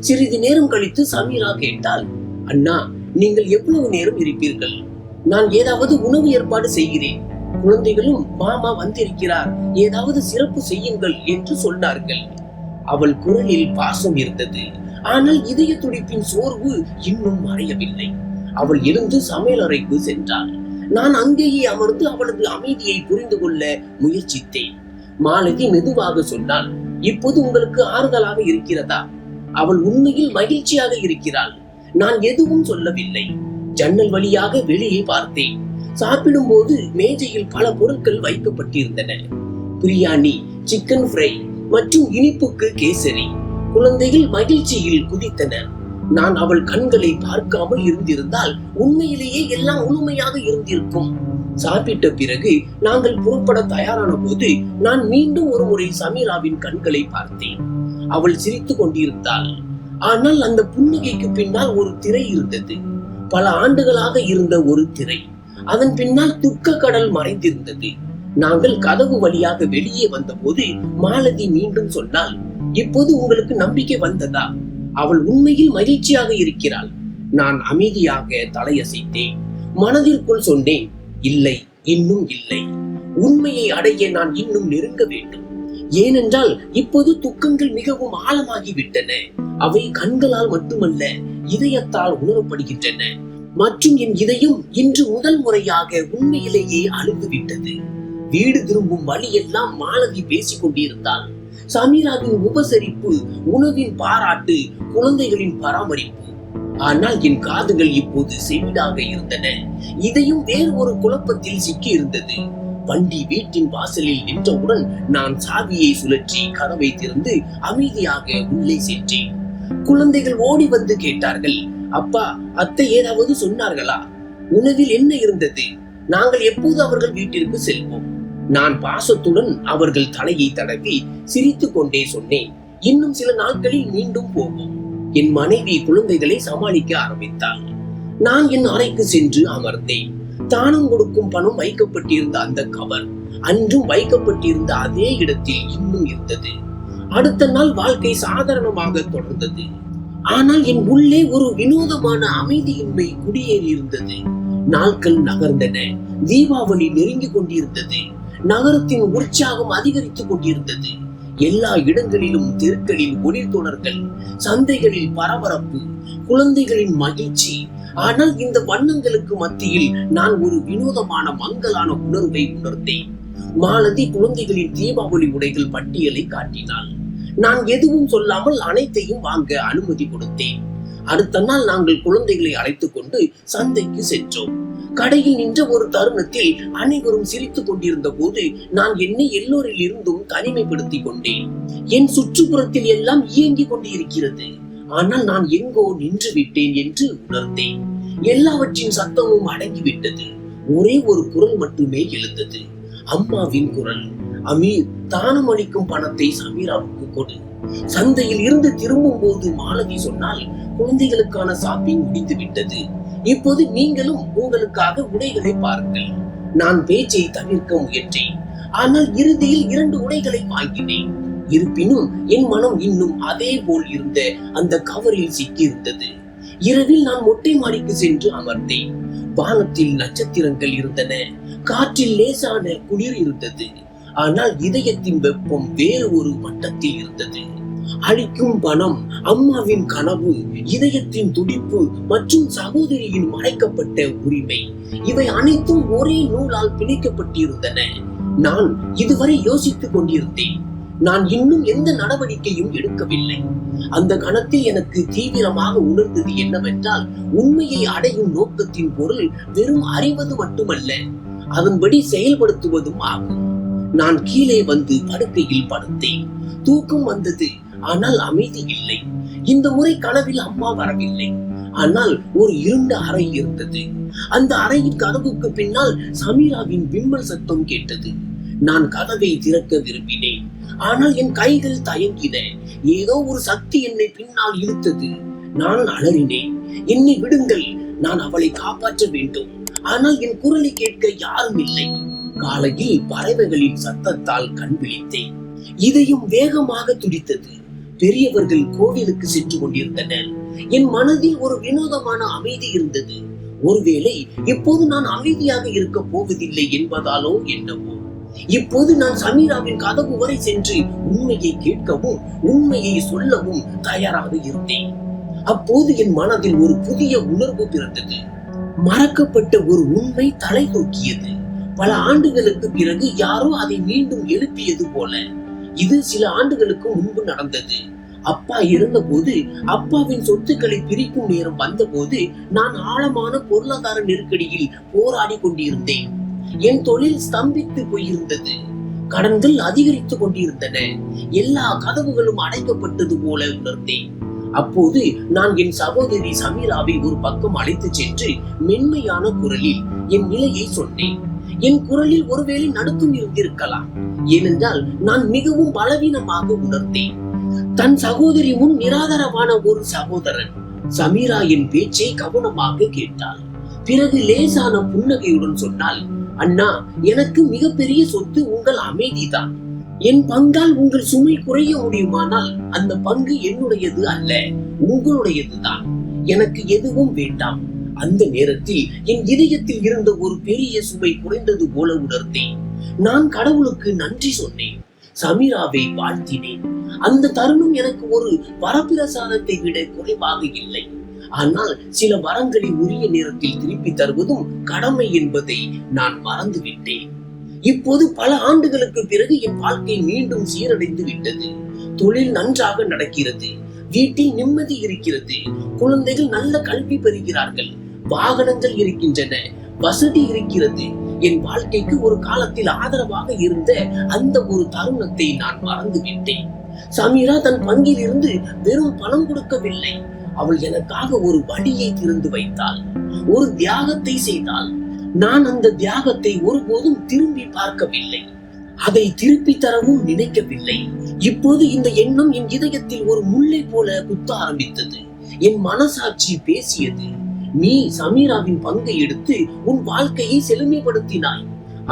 [SPEAKER 1] சிறிது நேரம் கழித்து சமீரா கேட்டாள், அண்ணா, நீங்கள் எவ்வளவு நேரம் இருப்பீர்கள்? நான் ஏதாவது உணவு ஏற்பாடு செய்கிறேன். குழந்தைகளும் மாமா வந்திருக்கிறார், ஏதாவது சிறப்பு செய்யுங்கள் என்று சொன்னார்கள். அவள் குரலில் பாசம் இருந்தது. ஆனால் இதய துடிப்பின் சோர்வு இன்னும் மறையவில்லை. அவள் எழுந்து சமையலறைக்கு சென்றாள். நான் அங்கேயே அமர்ந்து அவளது அமைதியை புரிந்து கொள்ள முயற்சித்தேன். மாலதி மெதுவாக சொன்னாள், இப்போது உங்களுக்கு ஆறுதலாக இருக்கிறதா? அவள் உண்மையில் மகிழ்ச்சியாக இருக்கிறாள். நான் எதுவும் சொல்லவில்லை. ஜன்னல் வழியாக வெளியே பார்த்தேன். சாப்பிடும் போது மேஜையில் பல பொருட்கள் வைக்கப்பட்டிருந்தன. பிரியாணி, சிக்கன் ஃப்ரை மற்றும் இனிப்புக்கு கேசரி. குழந்தைகள் மகிழ்ச்சியில் குதித்தனர். நான் அவள் கண்களை பார்க்காமல் இருந்திருந்தால் உண்மையிலேயே எல்லாம் முழுமையாக இருந்திருக்கும். சாப்பிட்ட பிறகு நாங்கள் புறப்பட தயாரான போது நான் மீண்டும் ஒரு முறை சமீராவின் கண்களை பார்த்தேன். அவள் சிரித்துக் கொண்டிருந்தாள். ஆனால் அந்த புன்னகைக்கு பின்னால் ஒரு திரை இருந்தது. பல ஆண்டுகளாக இருந்த ஒரு திரை. அதன் பின்னால் துக்க கடல் மறைந்திருந்தது. நாங்கள் கதவு வழியாக வெளியே வந்த போது மாலதி மீண்டும் சொன்னாள், இப்போது உங்களுக்கு நம்பிக்கை வந்ததா? அவள் உண்மையில் மகிழ்ச்சியாக இருக்கிறாள். நான் அமைதியாக தலையசைத்தேன். மனதிற்குள் சொன்னேன், இல்லை, இன்னும் இல்லை. உண்மையை அடைய நான் இன்னும் நெருங்க வேண்டும். ஏனென்றால் இப்போது துக்கங்கள் மிகவும் ஆழமாகிவிட்டன. அவை கண்களால் மட்டுமல்ல, இதயத்தால் உணரப்படுகின்றன. மற்றும் என் இதயம் இன்று முதல் முறையாக உண்மையிலேயே அழுது விட்டது. வீடு திரும்பும் வழியெல்லாம் மாலதி பேசிக் கொண்டிருந்தாள். சமீராவின் உபசரிப்பு, உணவின் பாராட்டு, குழந்தைகளின் பராமரிப்பு. ஆனால் என் காதுகள் இப்போது செவிடாக இருந்தன. இதையும் வேறு ஒரு குழப்பத்தில் சிக்கி இருந்தது. வண்டி வீட்டின் வாசலில் நின்றவுடன் நான் சாவியை சுழற்றி கதவை திறந்து அமைதியாக உள்ளே சென்றேன். குழந்தைகள் ஓடி வந்து கேட்டார்கள், அப்பா, அத்தை ஏதாவது சொன்னார்களா? உணவில் என்ன இருந்தது? நாங்கள் எப்போது அவர்கள் வீட்டிற்கு செல்வோம்? நான் பாசத்துடன் அவர்கள் தலையை தடவி சிரித்துக் கொண்டே சொன்னேன், இன்னும் சில நாட்களில் மீண்டும் போவோம். என் மனைவி குழந்தைகளை சமாளிக்க ஆரம்பித்தாள். நான் என் அறைக்கு சென்று அமர்ந்தேன். தானம் கொடுக்கும் பணம் வைக்கப்பட்டிருந்த அந்த கவர் அன்றும் வைக்கப்பட்டிருந்த அதே இடத்தில் இன்னும் இருந்தது. அடுத்த நாள் வாழ்க்கை சாதாரணமாக தொடர்ந்தது. ஆனால் என் உள்ளே ஒரு வினோதமான அமைதியின்மை குடியேறி இருந்தது. நாட்கள் நகர்ந்தன. தீபாவளி நெருங்கிக் கொண்டிருந்தது. நகரத்தின் உற்சாகம் அதிகரித்துக் கொண்டிருந்தது. எல்லா இடங்களிலும் தெருக்களில் ஒளிர்தொடர்கள், சந்தைகளில் பரபரப்பு, குழந்தைகளின் மகிழ்ச்சி. ஆனால் இந்த வண்ணங்களுக்கு மத்தியில் நான் ஒரு வினோதமான மங்கலான உணர்வை உணர்ந்தேன். மாலதி குழந்தைகளின் தீபாவளி உடைகள் பட்டியலை காட்டினாள். நான் எதுவும் சொல்லாமல் அனைத்தையும் வாங்க அனுமதி கொடுத்தேன். அடுத்த நாள் நாங்கள் குழந்தைகளை அழைத்துக் கொண்டு சந்தைக்கு சென்றோம். கடையில் நின்ற ஒரு தருணத்தில் அனைவரும் சிரித்துக் கொண்டிருந்த போது நான் என்னை எல்லோரில் இருந்தும் தனிமைப்படுத்திக் கொண்டேன். என் சுற்றுப்புறத்தில் எல்லாம் இயங்கிக் கொண்டிருக்கிறது. ஆனால் நான் எங்கோ நின்று விட்டேன் என்று உணர்ந்தேன். எல்லாவற்றின் சத்தமும் அடங்கிவிட்டது. ஒரே ஒரு குரல் மட்டுமே எழுந்தது, அம்மாவின் குரல். அமீர், தானம் அளிக்கும் பணத்தை சமீராவுக்கு கொடு. சந்தையில் இருந்து திரும்பும் போது மாலதி சொன்னால், குழந்தைகளுக்கான ஷாப்பிங் முடிந்து விட்டது. இப்போது நீங்களும் உங்களுக்காக உடைகளை பாருங்கள். நான் பேச்சை தவிர்க்க முயன்றேன். ஆனால் இறுதியில் 2 உடைகளை வாங்கினேன். இருப்பினும் என் மனம் இன்னும் அதே போல் இருந்த அந்த கவரில் சிக்கியிருந்தது. இரவில் நான் மொட்டை மாடிக்கு சென்று அமர்ந்தேன். வானத்தில் நட்சத்திரங்கள் இருந்தன. காற்றில் லேசான குளிர் இருந்தது. ஆனால் இதயத்தின் வெப்பம் வேறு ஒரு மட்டத்தில் இருந்தது. அளிக்கும் பணம், அம்மாவின் கனவு, இதயத்தின் துடிப்பு மற்றும் சகோதரியின் மறைக்கப்பட்ட உரிமை, இவை அனைத்தும் ஒரே நூலால் பிணைக்கப்பட்டிருந்தன. நான் இதுவரை யோசித்துக் கொண்டிருந்தேன். நான் இன்னும் எந்த நடவடிக்கையும் எடுக்கவில்லை. அந்த கணத்தில் எனக்கு தீவிரமாக உணர்ந்தது என்னவென்றால், உண்மையை அடையும் நோக்கத்தின் பொருள் வெறும் அறிவது மட்டுமல்ல, அதன்படி செயல்படுத்துவதும் ஆகும். நான் கீழே வந்து படுக்கையில் படுத்தேன். தூக்கம் வந்தது, ஆனால் அமைதி இல்லை. இந்த முறை கனவில் அம்மா வரவில்லை. ஆனால் ஒரு இருண்ட அறை இருந்தது. அந்த அறையின் கதவுக்கு பின்னால் சமீராவின் விம்மல் சத்தம் கேட்டது. நான் கதவை திறக்க விரும்பினேன். ஆனால் என் கைகள் தயங்கின. ஏதோ ஒரு சக்தி என்னை பின்னால் இழுத்தது. நான் அலறினேன், என்னை விடுங்கள், நான் அவளை காப்பாற்ற வேண்டும். ஆனால் என் குரலை கேட்க யாரும் இல்லை. காலையில் பறவைகளின் சத்தத்தால் கண் விழித்தேன். இதயம் வேகமாக துடித்தது. பெரியவர்கள் கோவிலுக்கு சென்று கொண்டிருந்தனர். என் மனதில் ஒரு வினோதமான அமைதி இருந்தது. ஒருவேளை இப்போது நான் அமைதியாக இருக்க போவதில்லை என்பதாலோ என்னவோ, இப்போது நான் சமீராவின் கதவு வரை சென்று உண்மையை கேட்கவும் உண்மையை சொல்லவும் தயாராக இருந்தேன். அப்போது என் மனதில் ஒரு புதிய உணர்வு பிறந்தது. மறக்கப்பட்ட ஒரு உண்மை தலை தூக்கியது. பல ஆண்டுகளுக்கு பிறகு யாரோ அதை மீண்டும் எழுப்பியது போல. இது சில ஆண்டுகளுக்கு முன்பு நடந்தது. அப்பா இருந்தபோது அப்பாவின் சொத்துக்களை பிரிக்கும் நேரம் வந்தபோது நான் ஆழமான பொருளாதார நெருக்கடியில் போராடி கொண்டிருந்தேன். என் தொழில் ஸ்தம்பித்து போயிருந்தது. கடன்கள் அதிகரித்து கொண்டிருந்தன. எல்லா கதவுகளும் அடைக்கப்பட்டது போல உணர்ந்தேன். அப்போது நான் என் சகோதரி சமீராவை ஒரு பக்கம் அழைத்து சென்று மென்மையான குரலில் என் நிலையை சொன்னேன். என் குரலில் ஒருவேளை நடுக்கம் இருந்திருக்கலாம். ஏனென்றால் நான் மிகவும் பலவீனமாக உணர்ந்தேன். தன் சகோதரி முன் நிராதரவான ஒரு சகோதரன். சமீரா என் பேச்சை கவனமாக கேட்டாள். பிறகு லேசான புன்னகையுடன் சொன்னாள், அண்ணா, எனக்கு மிகப்பெரிய சொத்து உங்கள் அமைதிதான். என் பங்கால் உங்கள் சுமை குறைய முடியுமானால் அந்த பங்கு என்னுடையது அல்ல, உங்களுடையதுதான். எனக்கு எதுவும் வேண்டாம். அந்த நேரத்தில் என் இதயத்தில் இருந்த ஒரு பெரிய சுமை குறைந்தது போல உணர்ந்தேன். நான் கடவுளுக்கு நன்றி சொன்னேன். சமீராவை வாழ்த்தினேன். அந்த தருணம் எனக்கு ஒரு வரப்பிரசாதத்தை விட குறைவாக இல்லை. ஆனால் சில வரங்களை உரிய நேரத்தில் திருப்பி தருவதும் கடமை என்பதை நான் மறந்துவிட்டேன். இப்போது பல ஆண்டுகளுக்கு பிறகு என் வாழ்க்கை மீண்டும் சீரடைந்து விட்டது. தொழில் நன்றாக நடக்கிறது. வீட்டில் நிம்மதி இருக்கிறது. குழந்தைகள் நல்ல கல்வி பெறுகிறார்கள். வாகனங்கள் இருக்கின்றன. வசதி இருக்கிறது. என் வாழ்க்கைக்கு ஒரு காலத்தில் ஆதரவாக இருந்த அந்த ஒரு தருணத்தை நான் மறந்துவிட்டேன். சமீரா தன் பங்கில் இருந்து வெறும் பணம் கொடுக்கவில்லை. அவள் எனக்காக ஒரு வழியை திறந்து வைத்தாள். ஒரு தியாகத்தை செய்தாள். நான் அந்த தியாகத்தை ஒருபோதும் திரும்பி பார்க்கவில்லை. அதை திருப்பி தரவும் நினைக்கவில்லை. இப்போது இந்த எண்ணம் என் இதயத்தில் ஒரு முல்லை போல குத்த ஆரம்பித்தது. என் மனசாட்சி பேசியது, நீ சமீராவின் பங்கை எடுத்து உன் வாழ்க்கையை செழுமைப்படுத்தினாய்.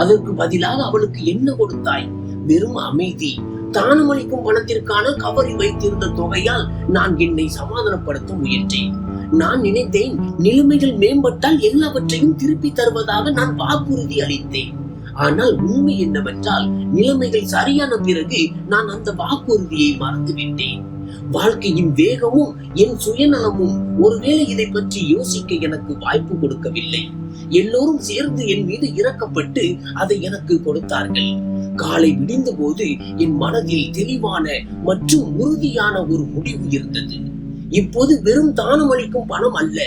[SPEAKER 1] அதற்கு பதிலாக அவளுக்கு என்ன கொடுத்தாய்? வெறும் அமைதி. தானமளிக்கும் பணத்திற்கான கவரி வைத்திருந்த தொகையால் நான் என்னை சமாதானப்படுத்த முயன்றேன். நான் நினைத்தேன், நிலைமைகள் மேம்பட்டால் எல்லாவற்றையும் திருப்பி தருவதாக நான் வாக்குறுதி அளித்தேன். ஆனால் உண்மை என்னவென்றால், நிலைமைகள் சரியான பிறகு நான் அந்த வாக்குறுதியை மறந்துவிட்டேன். வாழ்க்கையின் வேகமும் என் சுயநலமும் ஒருவேளை இதை பற்றி யோசிக்க எனக்கு வாய்ப்பு கொடுக்கவில்லை. எல்லோரும் சேர்ந்து என் மீது இறக்கப்பட்டு அதை எனக்கு கொடுத்தார்கள். காலை விடிந்த போது என் மனதில் தெளிவான மற்றும் உறுதியான ஒரு முடிவு இருந்தது. இப்போது வெறும் தானம் அளிக்கும் பணம் அல்ல,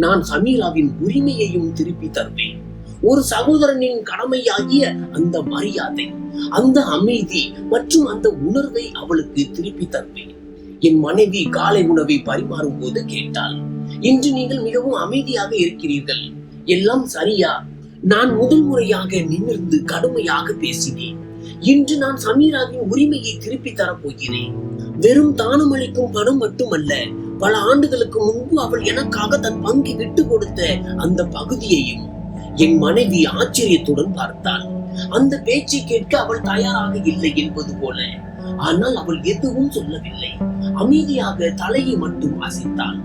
[SPEAKER 1] நான் சமீராவின் உரிமையையும் திருப்பி தருவேன். ஒரு சகோதரனின் கடமையாகிய அந்த மரியாதை, அந்த அமைதி மற்றும் அந்த உணர்வை அவளுக்கு திருப்பி தருவேன். என் மனைவி காலை உணவை பரிமாறும் போது கேட்டாள், இன்று நீங்கள் மிகவும் அமைதியாக இருக்கிறீர்கள், எல்லாம் சரியா? நான் முதல் முறையாக நிமிர்ந்து கடுமையாக பேசினேன். இன்று நான் சமீராவின் உரிமையை திருப்பி தரப்போகிறேன். வெறும் தானம் அளிக்கும் பணம் மட்டுமல்ல, பல ஆண்டுகளுக்கு முன்பு அவள் எனக்காக தன் பங்கை விட்டு கொடுத்த அந்த பகுதியையும். என் மனைவி ஆச்சரியத்துடன் பார்த்தாள். அந்த பேச்சை கேட்க அவள் தயாராக இல்லை என்பது போல. ஆனால் அவள் எதுவும் சொல்லவில்லை. அமைதியாக தலையை மட்டும் அசைத்தாள்.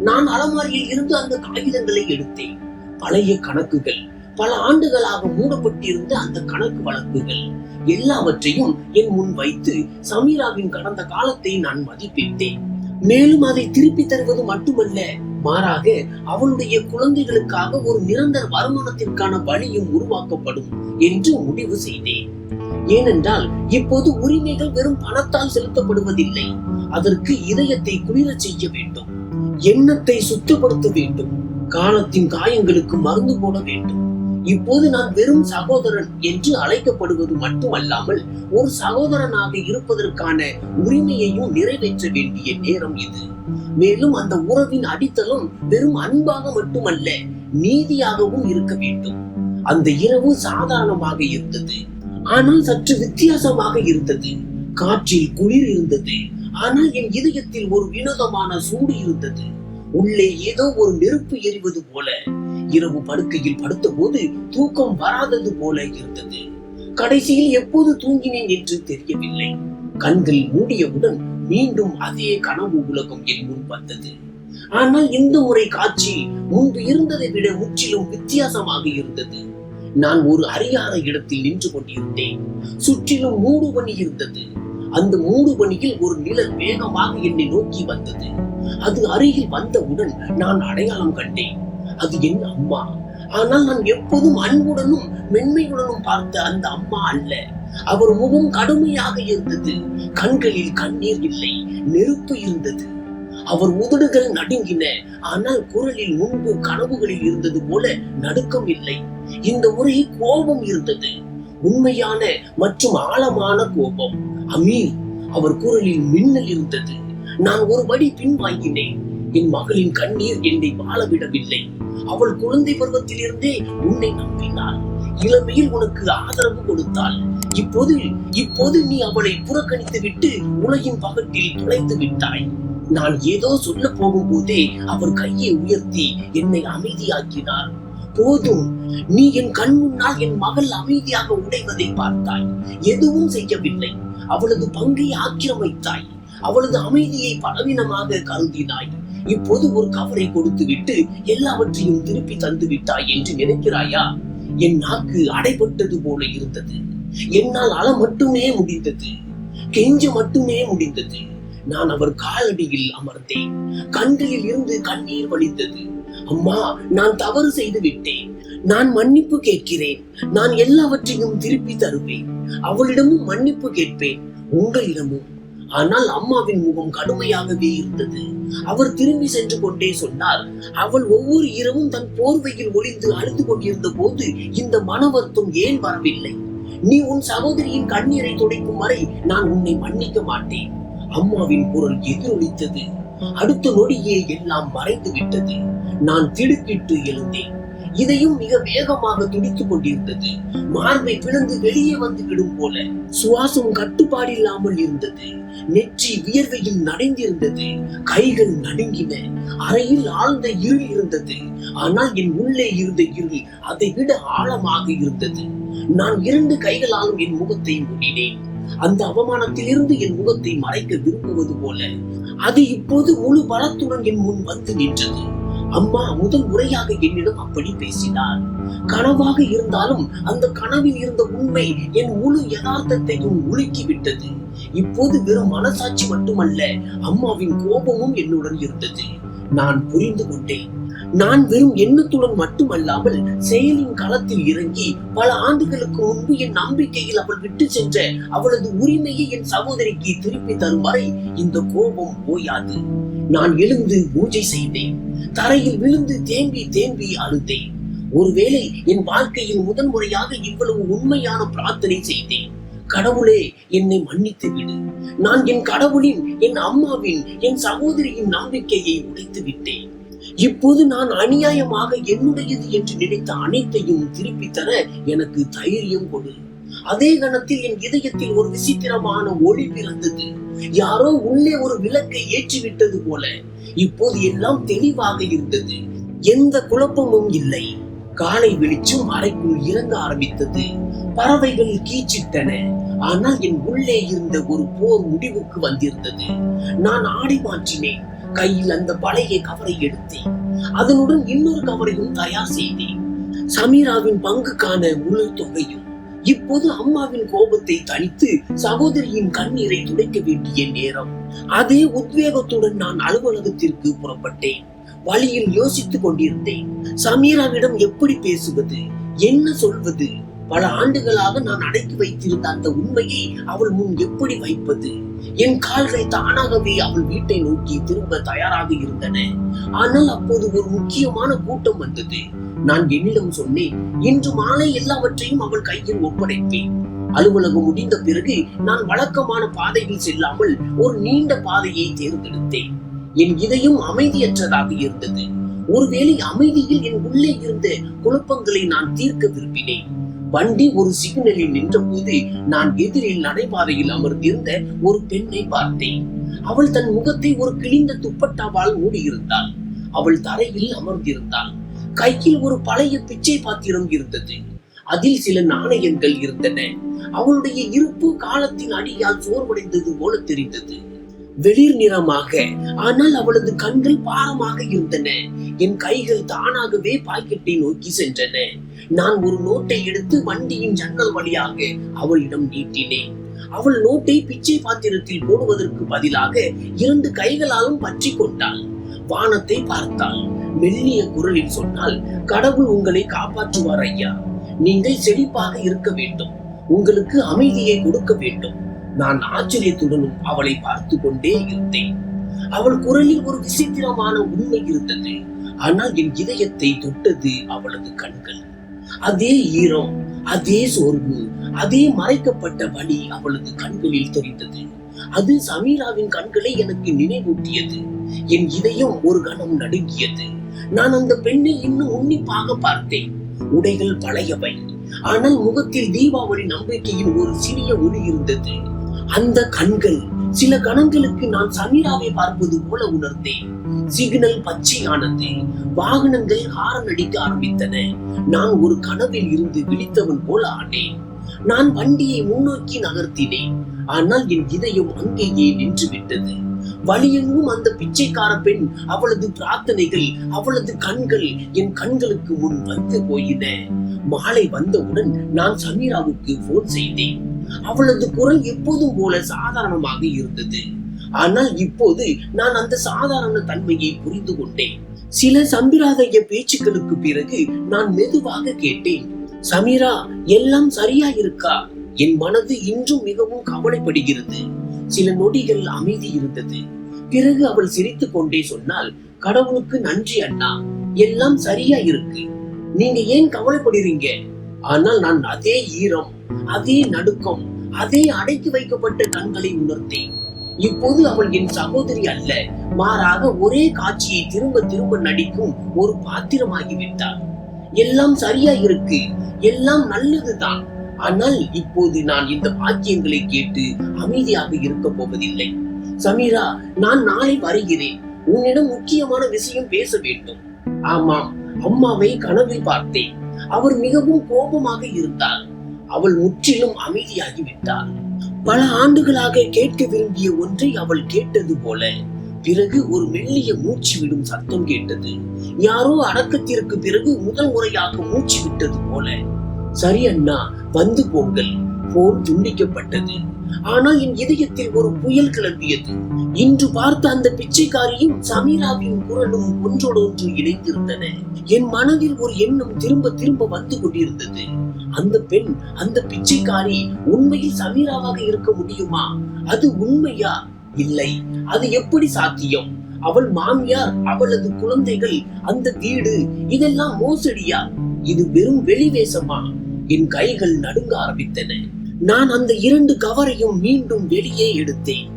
[SPEAKER 1] நான் அலமாரியில் இருந்து அந்த காகிதங்களை எடுத்தேன். பழைய கணக்குகள், பல ஆண்டுகளாக மூடப்பட்டிருந்த அந்த கணக்கு வழக்குகள் எல்லாவற்றையும் என் முன் வைத்து சமீராவின் கடந்த காலத்தை நான் மதிப்பிட்டேன். மேலும் அதை திருப்பி தருவது மட்டுமல்ல, மாறாக அவளுடைய குழந்தைகளுக்காக ஒரு நிரந்தர வருமானத்திற்கான வழியும் உருவாக்கப்படும் என்று முடிவு செய்தேன். ஏனென்றால் இப்போது உரிமைகள் வெறும் பணத்தால் செலுத்தப்படுவதில்லை. அதற்கு இதயத்தை குளிரச் செய்ய வேண்டும், எண்ணத்தை சுத்தப்படுத்த வேண்டும், காலத்தின் காயங்களுக்கு மருந்து போட வேண்டும். இப்போது நான் வெறும் சகோதரன் என்று அழைக்கப்படுவது மட்டுமல்லாமல் ஒரு சகோதரனாக இருப்பதற்கான உரிமையையும் நிறைவேற்ற வேண்டிய நேரம் இது. மேலும் அந்த உறவின் அடித்தளம் வெறும் அன்பாக மட்டுமல்ல, நீதியாகவும் இருக்க வேண்டும். அந்த இரவு சாதாரணமாக இருந்தது, ஆனால் சற்று வித்தியாசமாக இருந்தது. காற்றில் குளிர் இருந்தது, ஆனால் என் இதயத்தில் ஒரு வினோதமான சூடு இருந்தது. உள்ளே ஏதோ ஒரு நெருப்பு எரிவது போல. இரவு படுக்கையில் படுத்த போது தூக்கம் வராதது போல இருந்தது. கடைசியில் எப்போது தூங்கினேன் என்று தெரியவில்லை. கண்கள் மூடியவுடன் மீண்டும் அதே கனவு உலகம் என் முன் வந்தது. ஆனால் இந்த முறை காட்சி முன்பு இருந்ததை விட முற்றிலும் வித்தியாசமாக இருந்தது. நான் ஒரு அறியாத இடத்தில் நின்று கொண்டிருந்தேன். சுற்றிலும் மூடுபனி இருந்தது. அந்த மூடுபனியில் ஒரு நிழல் வேகமாக என்னை நோக்கி வந்தது. அது அருகில் வந்தவுடன் நான் அடையாளம் கண்டேன். அது என் அம்மா. ஆனால் நான் எப்போதும் அன்புடனும் மென்மையுடனும் பார்த்த அந்த அம்மா அல்ல. அவர் முகம் கடுமையாக இருந்தது. கண்களில் கண்ணீர் இல்லை, நெருப்பு இருந்தது. அவர் உதடுகள் நடுங்கின. ஆனால் குரலில் முன்பு கனவுகளில் இருந்தது போல நடுக்கம் இல்லை. இந்த முறை கோபம் இருந்தது, உண்மையான மற்றும் ஆழமான கோபம். அமீர், அவர் குரலில் மின்னல் இருந்தது. நான் ஒருபடி பின்வாங்கினேன். என் மகளின் கண்ணீர் என்னை வாழவிடவில்லை. அவள் குழந்தை பருவத்திலிருந்தே உன்னை நம்பினாள். இளமையில் உனக்கு ஆதரவு கொடுத்தாள். இப்போது நீ அவளை புறக்கணித்து விட்டு உலகின் பகட்டில் துளைத்து விட்டாய். நான் ஏதோ சொல்ல போகும் போதே அவர் கையை உயர்த்தி என்னை அமைதியாக்கினார். போதும், நீ என் கண் முன்னால் என் மகள் அமைதியாக உடைவதை பார்த்தாய். எதுவும் செய்யவில்லை. அவளது பங்கை ஆக்கிரமித்தாய். அவளது அமைதியை பலவீனமாக கருதினாய். இப்போது ஒரு கவரை கொடுத்து விட்டு எல்லாவற்றையும் திருப்பி தந்து விட்டாய் என்று நினைக்கிறாயா? என் நாக்கு அடைபட்டது போல இருந்தது. என்னால் அழ மட்டுமே முடிந்தது, கெஞ்ச மட்டுமே முடிந்தது. நான் அவர் காலடியில் அமர்ந்தேன். கண்களில் இருந்து கண்ணீர் வழிந்தது. அம்மா, நான் தவறு செய்து விட்டேன். நான் மன்னிப்பு கேட்கிறேன். நான் எல்லாவற்றையும் திருப்பி தருவேன். அவளிடமும் மன்னிப்பு கேட்பேன், உங்களிடமும். ஆனால் அம்மாவின் முகம் கடுமையாகவே இருந்தது. அவர் திரும்பி சென்று கொண்டே சொன்னார், அவள் ஒவ்வொரு இரவும் தன் போர்வையில் ஒளிந்து அழுது கொண்டிருந்த போது இந்த மன வருத்தம் ஏன் வரவில்லை? நீ உன் சகோதரியின் கண்ணீரை துடைக்கும் வரை நான் உன்னை மன்னிக்க மாட்டேன். அம்மாவின் குரல் எதிரொலித்தது. அடுத்த நொடியே எல்லாம் மறைந்து விட்டது. நான் திடுக்கிட்டு எழுந்தேன். இதையும் மிக வேகமாக துடித்துக் கொண்டிருந்தது. மார்பை பிளந்து வெளியே வந்து விடும் போல. சுவாசம் கட்டுப்பாடில்லாமல் இருந்தது. நெற்றி வியர்வையில் நனைந்திருந்தது. கைகள் நடுங்கின. அறையில் ஆழ்ந்த இருள் இருந்தது. ஆனால் என் உள்ளே இருந்த இருள் அதை விட ஆழமாக இருந்தது. நான் 2 கைகளாலும் என் முகத்தை மூடினேன். அந்த அவமானத்தில் இருந்து என் முகத்தை மறைக்க விரும்புவது போல அது இப்போது முழு பலத்துடன் என் முன் வந்து நின்றது. அம்மா முதல் முறையாக என்னிடம் அப்படி பேசினார். கனவாக இருந்தாலும் அந்த கனவில் இருந்த உண்மை என் முழு யதார்த்தத்தையும் உலுக்கி விட்டது. இப்போது வெறும் மனசாட்சி மட்டுமல்ல, அம்மாவின் கோபமும் என்னுடன் இருந்தது. நான் புரிந்து கொண்டேன். நான் வெறும் எண்ணத்துடன் மட்டுமல்லாமல் செயலின் களத்தில் இறங்கி பல ஆண்டுகளுக்கு முன்பு என் நம்பிக்கையில் அவள் விட்டு சென்ற அவளது உரிமையை என் சகோதரிக்கு திருப்பி தரும் வரை இந்த கோபம் ஓயாது. நான் எழுந்து பூஜை செய்தேன். தரையில் விழுந்து தேம்பி தேம்பி அழுதேன். ஒருவேளை என் வாழ்க்கையில் முதல் முறையாக இவ்வளவு உண்மையான பிரார்த்தனை செய்தேன். கடவுளே, என்னை மன்னித்து விடு. நான் என் கடவுளின், என் அம்மாவின், என் சகோதரியின் நம்பிக்கையை உடைத்து விட்டேன். இப்போது நான் அநியாயமாக என்னுடையது என்று நினைத்த அனைத்தையும் திருப்பி தர எனக்கு தைரியம் கொடு. அதே கணத்தில் என் இதயத்தில் ஒரு விசித்திரமான ஒளி பிறந்தது. யாரோ உள்ளே ஒரு விளக்கை ஏற்றிவிட்டது போல. இப்போது எல்லாம் தெளிவாக இருந்தது. எந்த குழப்பமும் இல்லை. காலை வெளிச்சம் அறைக்குள் இறங்க ஆரம்பித்தது. பறவைகள் கீச்சிட்டன. ஆனால் என் உள்ளே இருந்த ஒரு போர் முடிவுக்கு வந்திருந்தது. நான் ஆடை மாற்றினேன். கையில் அந்த பழைய கவரை எடுத்தேன். அதனுடன் இன்னொரு கவரையும் தயார் செய்தேன். சமீராவின் பங்குக்கான முழு தொகையும். இப்போது அம்மாவின் கோபத்தை தணித்து சகோதரியின் கண்ணீரை துடைக்க வேண்டிய நேரம். அதே உத்வேகத்துடன் நான் அலுவலகத்திற்கு புறப்பட்டேன். வழியில் யோசித்துக் கொண்டிருந்தேன். சமீராவிடம் எப்படி பேசுவது, என்ன சொல்வது? பல ஆண்டுகளாக நான் அடக்கி வைத்திருந்த அந்த உண்மையை அவள் முன் எப்படி வைப்பது? என் கால்கள் தானாகவே அவள் வீட்டை நோக்கி திரும்ப தயாராக இருந்தன. ஆனால் அப்போது ஒரு முக்கியமான கூட்டம் வந்தது. நான் என்னிடம் சொன்னேன், இன்று மாலை எல்லாவற்றையும் அவள் கையில் ஒப்படைப்பேன். அலுவலகம் முடிந்த பிறகு நான் வழக்கமான பாதையில் செல்லாமல் ஒரு நீண்ட பாதையை தேர்ந்தெடுத்தேன். என் இதயம் அமைதியற்றதாக இருந்தது. ஒருவேளை அமைதியில் என் உள்ளே இருந்த குழப்பங்களை நான் தீர்க்க விரும்பினேன். வண்டி ஒரு சிக்னலில் நின்ற போது நான் எதிரில் நடைபாதையில் அமர்ந்திருந்த ஒரு பெண்ணை பார்த்தேன். அவள் தன் முகத்தை ஒரு கிழிந்த துப்பட்டாவால் மூடியிருந்தாள். அவள் தரையில் அமர்ந்திருந்தாள். கையில் ஒரு பழைய பிச்சை பாத்திரம் இருந்தது. அதில் சில நாணயங்கள் இருந்தன. அவளுடைய இருப்பு காலத்தின் அடியால் சோர்வடைந்தது போல தெரிந்தது. வெளிர் நிறமாக. ஆனால் அவளது கண்கள் பாரமாக இருந்தன. என் கைகள் தானாகவே பாக்கெட்டை நோக்கி சென்றன. நான் ஒரு நோட்டை எடுத்து வண்டியின் ஜன்னல் வழியாக அவளிடம் நீட்டினேன். அவள் நோட்டை பிச்சை பாத்திரத்தில் போடுவதற்கு பதிலாக 2 கைகளாலும் பற்றி கொண்டாள். வானத்தை பார்த்தாள். மெல்லிய குரலில் சொன்னால், கடவுள் உங்களை காப்பாற்றுவார் ஐயா. நீங்கள் செழிப்பாக இருக்க வேண்டும். உங்களுக்கு அமைதியை கொடுக்க வேண்டும். நான் ஆச்சரியத்துடனும் அவளை பார்த்து கொண்டே இருந்தேன். அவள் குரலில் ஒரு விசித்திரமான உண்மை இருந்தது. ஆனால் என் இதயத்தை தொட்டது அவளது கண்கள். அதே ஈரம், அதே சோர்வு, அதே மறைக்கப்பட்ட வலி அவளது கண்களில் தெரிந்தது. அது சமீராவின் கண்களை எனக்கு நினைவூட்டியது. என் இதயம் ஒரு கணம் நடுங்கியது. நான் அந்த பெண்ணை இன்னும் உன்னிப்பாக பார்த்தேன். உடைகள் பழையவை, ஆனால் முகத்தில் தீபாவளி நம்பிக்கையின் ஒரு சிறிய ஒளி இருந்தது. அந்த கண்கள், சில கணங்களுக்கு நான் சமீராவை பார்ப்பது போல உணர்ந்தேன். சிக்னல் பச்சையானது. வாகனங்கள் ஹாரன் அடிக்க ஆரம்பித்தன. நான் ஒரு கனவில் இருந்து விழித்தவன் போல ஆனேன். நான் வண்டியை முன்னோக்கி நகர்த்தினேன். ஆனால் என் இதயம் அங்கேயே நின்று விட்டது. வழியெங்கும் அந்த பிச்சைக்கார பெண், அவளது பிரார்த்தனைகள், அவளது கண்கள் என் கண்களுக்கு முன் வந்து போயின. மாலை வந்தவுடன் நான் சமீராவுக்கு போன் செய்தேன். அவளது குரல் எப்போதும் போல சாதாரணமாக இருந்தது. ஆனால் இப்போது நான் அந்த சாதாரண தன்மையை புரிந்து கொண்டேன். சில சம்பிரதாய பேச்சுக்களுக்கு பிறகு நான் மெதுவாக கேட்டேன், சமீரா, எல்லாம் சரியா இருக்கா? என் மனது இன்றும் மிகவும் கவலைப்படுகிறது. சில நொடிகள் அமைதி இருந்தது. பிறகு அவள் சிரித்துக் கொண்டே சொன்னாள், கடவுளுக்கு நன்றி அண்ணா, எல்லாம் சரியா இருக்கு. நீங்க ஏன் கவலைப்படுறீங்க? ஆனால் நான் அதே ஈரம், அதே நடுக்கம், அதே அடக்கி வைக்கப்பட்ட கண்களை உணர்ந்தேன். இப்போது அவள் என் சகோதரி அல்ல, மாறாக ஒரே காட்சியை திரும்ப திரும்ப நடிக்கும் ஒரு பாத்திரமாகிவிட்டாள். எல்லாம் சரியா இருக்கு, எல்லாம் நல்லதுதான். ஆனால் இப்போது நான் இந்த வாக்கியங்களை கேட்டு அமைதியாக இருக்க போவதில்லை. சமீரா, நான் நாளை வருகிறேன். உன்னிடம் முக்கியமான விஷயம் பேச வேண்டும். ஆமாம், அம்மாவை கனவில் பார்த்தேன். அவர் மிகவும் கோபமாக இருந்தார். அவள் முற்றிலும் அமைதியாகி விட்டாள். பல ஆண்டுகளாக கேட்க விரும்பிய ஒன்றை அவள் கேட்டது போல. பிறகு ஒரு மெல்லிய மூச்சு விடும் சத்தம் கேட்டது. யாரோ அடக்கத்திற்கு பிறகு முதல் முறையாக மூச்சு விட்டது போல. சரி அண்ணா, வந்து போங்கள். போன் துண்டிக்கப்பட்டது. ஆனால் என் இதயத்தில் ஒரு புயல் கிளம்பியது. இன்று பார்த்த அந்த பிச்சைக்காரியும் சமீராவின் குரலும் ஒன்றோடொன்று இணைந்திருந்தன. என் மனதில் ஒரு எண்ணம் திரும்ப திரும்ப வந்து கொண்டிருந்தது. அந்த பெண், அந்த பிச்சைக்காரி உண்மையில் சமீராவாக இருக்க முடியுமா? அது உண்மையா? இல்லை, அது எப்படி சாத்தியம்? அவள் மாமியார், அவளது குழந்தைகள், அந்த வீடு, இதெல்லாம் மோசடியா? இது வெறும் வெளிவேசமா? என் கைகள் நடுங்க ஆரம்பித்தன. நான் அந்த 2 கவரையும் மீண்டும் வெளியே எடுத்தேன்.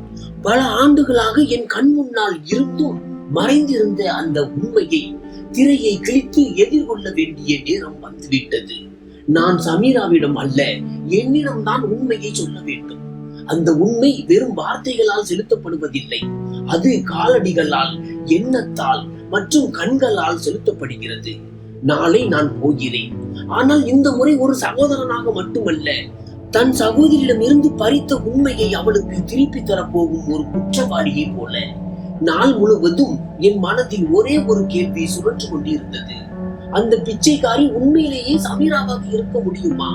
[SPEAKER 1] பல ஆண்டுகளாக என் கண் முன்னால் இருந்தும் மறைந்திருந்த அந்த உண்மையை, திரையை கிழித்து எதிர்கொள்ள வேண்டிய நேரம் வந்துவிட்டது. நான் சமீராவிடம் அல்ல, என்னிடம் தான் உண்மையை சொல்ல வேண்டும். அந்த உண்மை வெறும் வார்த்தைகளால் செலுத்தப்படுவதில்லை. அது காலடிகளால், எண்ணத்தால் மற்றும் கண்களால் செலுத்தப்படுகிறது. நாளை நான் போகிறேன். ஆனால் இந்த முறை ஒரு சகோதரனாக மட்டுமல்ல, தன் சகோதரியிடம் இருந்து பறித்த உண்மையை அவளுக்கு திருப்பி தரப்போகும் ஒரு குற்றவாளியை போல. நாள் முழுவதும் என் மனதில் ஒரே ஒரு கேள்வி சுழன்று கொண்டிருந்தது. அந்த பிச்சைக்காரி உண்மையிலேயே சமீராவாக இருக்க முடியுமா?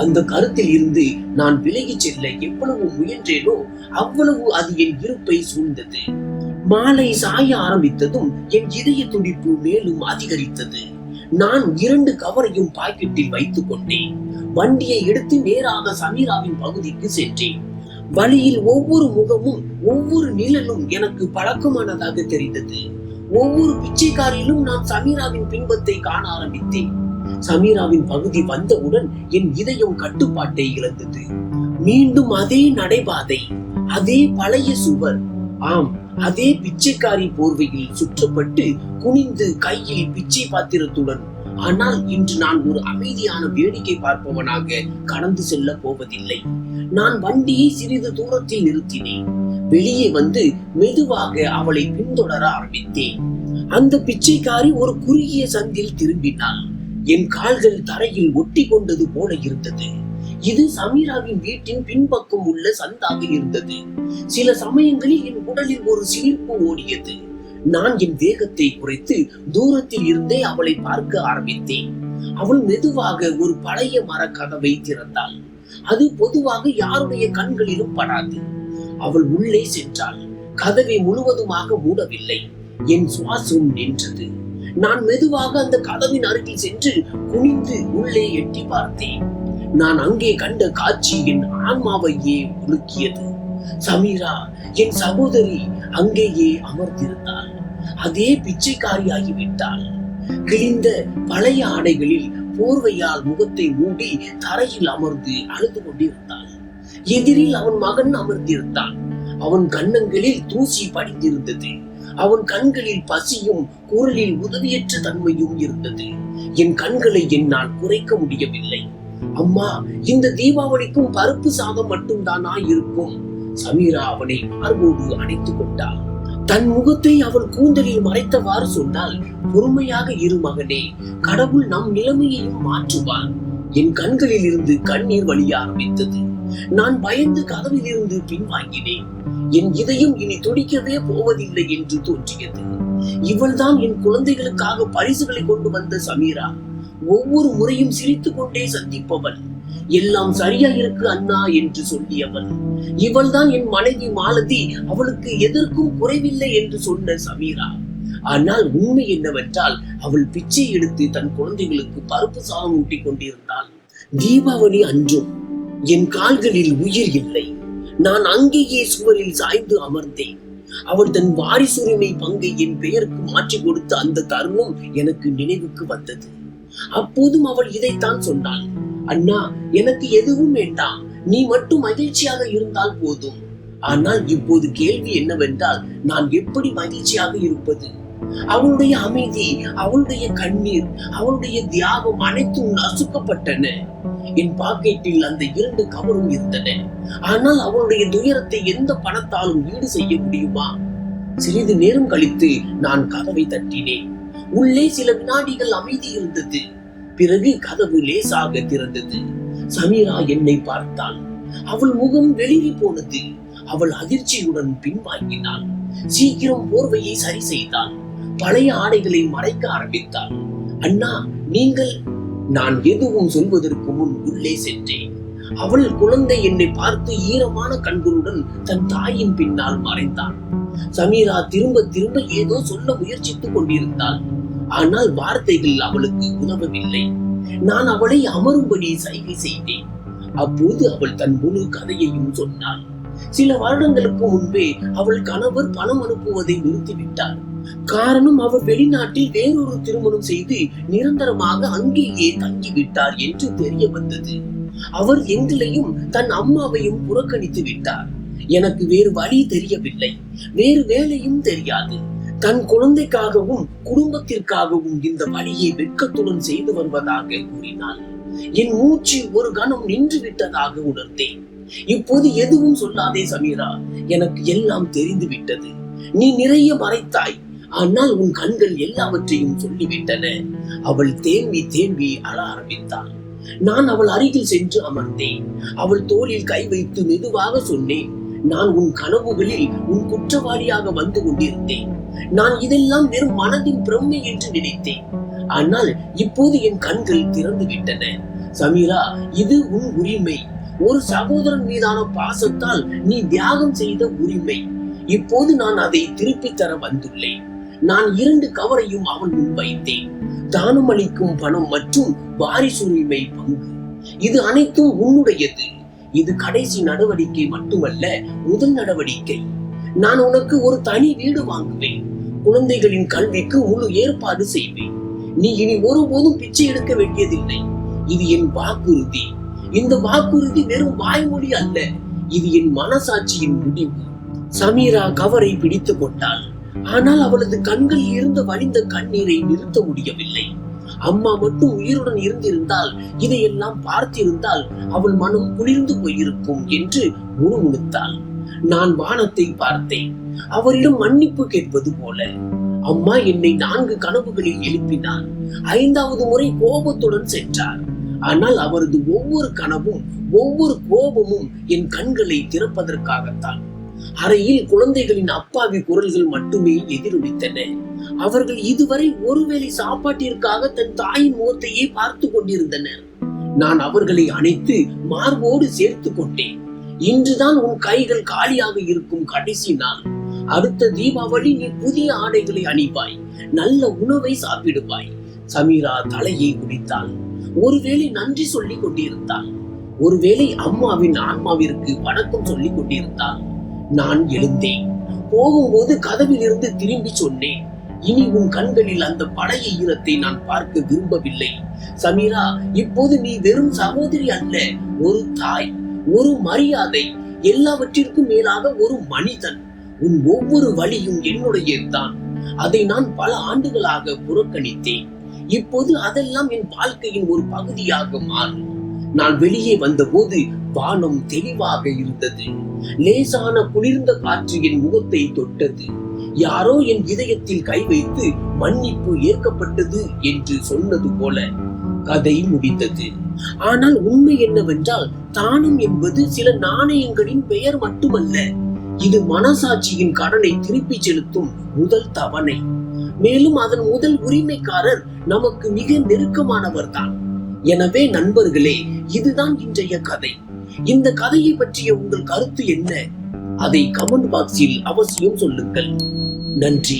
[SPEAKER 1] அந்த கருத்தில் இருந்து நான் விலகி செல்ல எவ்வளவு முயன்றேனோ அவ்வளவு அது என் இருப்பை சூழ்ந்தது. மாலை சாய ஆரம்பித்ததும் என் இதய துடிப்பு மேலும் அதிகரித்தது. நான் 2 கவரையும் பாக்கெட்டில் வைத்துக் கொண்டேன். வண்டியை எடுத்து நேராக சமீராவின் பகுதிக்கு சென்றேன். வழியில் ஒவ்வொரு முகமும், ஒவ்வொரு நிழலும் எனக்கு பழக்கமானதாக தெரிந்தது. ஒவ்வொரு பிச்சைக்காரிலும் நான் சமீராவின் பின்பத்தை காண ஆரம்பித்தேன். சமீராவின் பகுதி வந்தவுடன் என் இதயம் கட்டுப்பாட்டை இழந்தது. மீண்டும் அதே நடைபாதை, அதே பழைய சுவர். ஆம், அதே பிச்சைக்காரி போர்வையில் சுற்றப்பட்டு குனிந்து கையில் பிச்சை பாத்திரத்துடன். ஆனால் இன்று நான் ஒரு அமைதியான வேடிக்கை பார்ப்பவனாக கடந்து செல்ல போவதில்லை. நான் வண்டியை சிறிது தூரத்தில் நிறுத்தினேன். வெளியே வந்து மெதுவாக அவளை பின்தொடர ஆரம்பித்தேன். அந்த பிச்சைக்காரி ஒரு குறுகிய சந்தில் திரும்பினாள். என் கால்கள் தரையில் ஒட்டி கொண்டது போல இருந்தது. இது சமீராவின் வீட்டின் பின்பக்கம் உள்ள சந்தாக இருந்தது. சில சமயங்களில் என் உடலில் ஒரு சிலிர்ப்பு ஓடியது. நான் என் வேகத்தை குறைத்து தூரத்தில் இருந்தே அவளை பார்க்க ஆரம்பித்தேன். அவள் மெதுவாக ஒரு பழைய மர கதவை திறந்தாள். அது பொதுவாக யாருடைய கண்களிலும் படாது. அவள் உள்ளே சென்றாள். கதவை முழுவதுமாக மூடவில்லை. என் சுவாசம் நின்றது. நான் மெதுவாக அந்த கதவின் அருகில் சென்று குனிந்து உள்ளே எட்டி பார்த்தேன். நான் அங்கே கண்ட காட்சி என் ஆன்மாவையே உலுக்கியது. சமீரா, என் சகோதரி, அங்கேயே அமர்ந்திருந்தாள். அதே பிச்சைக்காரியாகிவிட்டாள். கிழிந்த பழைய ஆடைகளில் போர்வையால் முகத்தை மூடி தரையில் அமர்ந்து அழுது கொண்டிருந்தாள். எதிரில் அவன் மகன் அமர்ந்திருந்தான். அவன் கன்னங்களில் தூசி படிந்திருந்தது. அவன் கண்களில் பசியும் குரலில் உதவியற்ற தன்மையும் இருந்தது. என் கண்களை என்னால் குறைக்க முடியவில்லை. அம்மா, இந்த தீபாவளிக்கும் பருப்பு சாதம் மட்டும்தானா இருக்கும்? சமீரா அவனை மார்போடு அணைத்துக் கொண்டாள். தன் முகத்தை அவள் கூந்தலில் மறைத்தவாறு சொன்னால், பொறுமையாக இரு மகனே, கடவுள் நம் நிலைமையையும் மாற்றுவான். என் கண்களில் இருந்து கண்ணீர் வழிய ஆரம்பித்தது. நான் பயந்து கதவில் இருந்து பின்வாங்கினேன். என் இதயம் இனி துடிக்கவே போவதில்லை என்று தோன்றியது. இவள்தான் என் குழந்தைகளுக்காக பரிசுகளை கொண்டு வந்த சமீரா. ஒவ்வொரு முறையும் சிரித்துக் கொண்டே சந்திப்பவள். எல்லாம் சரியா இருக்கு அண்ணா என்று சொல்லியவள். இவள்தான் என் மனைவி மாலதி. அவளுக்கு எதற்கும் குறைவில்லை என்று சொன்ன சமீரா. ஆனால் உண்மை என்னவென்றால், அவள் பிச்சை எடுத்து தன் குழந்தைகளுக்கு பருப்பு சாதம் ஊட்டி கொண்டிருந்தாள். தீபாவளி அன்றும் என் கால்களில் உயிர் இல்லை. நான் அங்கேயே சுவரில் சாய்ந்து அமர்ந்தேன். அவள் தன் வாரிசுரிமை பங்கை என் பெயருக்கு மாற்றி கொடுத்த அந்த தருணம் எனக்கு நினைவுக்கு வந்தது. அப்போதும் அவள் இதைத்தான் சொன்னாள். அண்ணா, எனக்கு எதுவும் வேண்டாம், நீ மட்டும் மகிழ்ச்சியாக இருந்தால் போதும். ஆனால் இப்போது கேள்வி என்னவென்றால், நான் எப்படி மகிழ்ச்சியாக இருப்பது? அவளுடைய அமைதி, அவளுடைய கண்ணீர், அவளுடைய தியாகம் அனைத்தும் நசுக்கப்பட்டன. என் பாக்கெட்டில் அந்த 2 கவரும் இருந்தன. ஆனால் அவளுடைய துயரத்தை எந்த பணத்தாலும் ஈடு செய்ய முடியுமா? சிறிது நேரம் கழித்து நான் கதவை தட்டினேன். உள்ளே சில வினாடிகள் அமைதி இருந்தது. பிறகு கதவு லேசாக திறந்தது. சமீரா என்னை பார்த்தாள். அவள் முகம் வெளிரி போனது. அவள் அதிர்ச்சியுடன் பின்வாங்கினாள். சீக்கிரம் போர்வையை சரி செய்தாள். பழைய ஆடைகளை மறைக்க ஆரம்பித்தாள். அண்ணா, நீங்கள்... நான் எதுவும் சொல்வதற்கு முன் உள்ளே சென்றேன். அவள் குழந்தை என்னை பார்த்து ஈரமான கண்களுடன் தன் தாயின் பின்னால் மறைந்தான். சமீரா திரும்ப திரும்ப ஏதோ சொல்ல முயற்சித்துக் கொண்டிருந்தாள். ஆனால் வார்த்தைகள் அவளுக்கு உதவவில்லை. நான் அவளை அமரும்படி சைகை செய்தேன். அப்போது அவள் தன் முழு கதையையும் சொன்னாள். சில வருடங்களுக்கு முன்பே அவள் கணவர் பணம் அனுப்புவதை நிறுத்திவிட்டார். காரணம், அவர் வெளிநாட்டில் வேறொரு திருமணம் செய்து நிரந்தரமாக அங்கேயே தங்கிவிட்டார் என்று தெரிய வந்தது. அவர் எங்களையும் தன் அம்மாவையும் புறக்கணித்து விட்டார். எனக்கு வேறு வழி தெரியவில்லை. வேறு வேலையும் தெரியாது. தன் குழந்தைக்காகவும் குடும்பத்திற்காகவும் இந்த வழியை வெட்கத்துடன் செய்து வருவதாக கூறினாள். என் மூச்சு ஒரு கணம் நின்று விட்டதாக உணர்ந்தேன். இப்போது எதுவும் சொல்லாதே சமீரா, எனக்கு எல்லாம் தெரிந்து விட்டது. நீ நிறைய மறைத்தாய், ஆனால் உன் கண்கள் எல்லாவற்றையும் சொல்லிவிட்டன. அவள் தேம்பி தேம்பி அழ ஆரம்பித்தாள். நான் அவள் அருகில் சென்று அமர்ந்தேன். அவள் தோளில் கை வைத்து மெதுவாக சொன்னேன், நான் உன் கனவுகளில் உன் குற்றவாளியாக வந்து கொண்டிருந்தேன். நான் இதெல்லாம் வெறும் மனதின் பிரம்மை என்று நினைத்தேன். ஆனால் இப்போது என் கண்கள் திறந்து விட்டன. சமீரா, இது உன் உரிமை. ஒரு சகோதரன் மீதான பாசத்தால் நீ தியாகம் செய்த உரிமை. இப்போது நான் அதை திருப்பி தர வந்துள்ளேன். நான் 2 கவரையும் அவன் முன் வைத்தேன். தானம் அளிக்கும் பணம் மற்றும் வாரிசுரிமை பங்கு, இது அனைத்தும் உன்னுடையது. இது கடைசி நடவடிக்கை மட்டுமல்ல, முதல் நடவடிக்கை. நான் உனக்கு ஒரு தனி வீடு வாங்குவேன். குழந்தைகளின் கல்விக்கு முழு ஏற்பாடு செய்வேன். நீ இனி ஒருபோதும் பிச்சை எடுக்க வேண்டியதில்லை. இது என் வாக்குறுதி. இந்த வாக்குறுதி வெறும் வாய்மொழி அல்ல, இது என் மனசாட்சியின் முடிவு. சமீரா கவரை பிடித்துக் கொண்டாள். ஆனால் அவளது கண்களில் இருந்து வழிந்த கண்ணீரை நிறுத்த முடியவில்லை. அம்மா மட்டும் உயிருடன் இருந்திருந்தால், இதையெல்லாம் பார்த்திருந்தால் அவள் மனம் குளிர்ந்து போயிருக்கும் என்று முணுமுணுத்தாள். நான் வானத்தை பார்த்தேன், அவரிடம் மன்னிப்பு கேட்பது போல. அம்மா என்னை 4 கனவுகளில் எழுப்பினார். 5வது முறை கோபத்துடன் சென்றார். ஆனால் அவரது ஒவ்வொரு கனவும், ஒவ்வொரு கோபமும் என் கண்களை திறப்பதற்காகத்தான். அறையில் குழந்தைகளின் அப்பாவி குரல்கள் மட்டுமே எதிரொலித்தன. அவர்கள் இதுவரை ஒருவேளை சாப்பாட்டிற்காக தன் தாயின் முகத்தையே பார்த்து கொண்டிருந்தனர். நான் அவர்களை அணைத்து மார்போடு சேர்த்து கொண்டேன். இன்றுதான் உன் கைகள் காலியாக இருக்கும் கடைசி நாள். அடுத்த தீபாவளி நீ புதிய ஆடைகளை அணிவாய், நல்ல உணவை சாப்பிடுவாய். சமீரா தலையை குடித்தாள். ஒருவேளை நன்றி சொல்லிக் கொண்டிருந்தாள், ஒருவேளை அம்மாவின் ஆன்மாவிற்கு வணக்கம் சொல்லிக் கொண்டிருந்தாள். நான் எழுந்தேன். போகும்போது கதவில் இருந்து திரும்பி சொன்னேன், இனி உன் கண்களில் அந்த பழைய ஈரத்தை நான் பார்க்க விரும்பவில்லை. சமீரா, இப்போது நீ வெறும் சகோதரி அல்ல, ஒரு தாய், ஒரு மரியாதை, எல்லாவற்றிற்கும் மேலாக ஒரு மனிதன். உன் ஒவ்வொரு வழியும் என்னுடையதுதான். அதை நான் பல ஆண்டுகளாக புறக்கணித்தேன். இப்போது அதெல்லாம் என் வாழ்க்கையின் ஒரு பகுதியாக மாறும். நான் வெளியே வந்தபோது வானம் தெளிவாக இருந்தது. லேசான குளிர்ந்த காற்று என் முகத்தை தொட்டது. யாரோ என் இதயத்தில் கை வைத்து மன்னிப்பு ஏற்கப்பட்டது என்று சொன்னது போல கதை முடிந்தது. ஆனால் உண்மை என்னவென்றால், தானம் என்பது சில நாணயங்களின் பெயர் மட்டுமல்ல. இது மனசாட்சியின் கடனை திருப்பி செலுத்தும் முதல் தவணை. மேலும் அதன் முதல் உரிமைக்காரர் நமக்கு மிக நெருக்கமானவர் தான். எனவே நண்பர்களே, இதுதான் இன்றைய கதை. இந்த கதையை பற்றிய உங்கள் கருத்து என்ன? அதை கமெண்ட் பாக்ஸில் அவசியம் சொல்லுங்கள். நன்றி.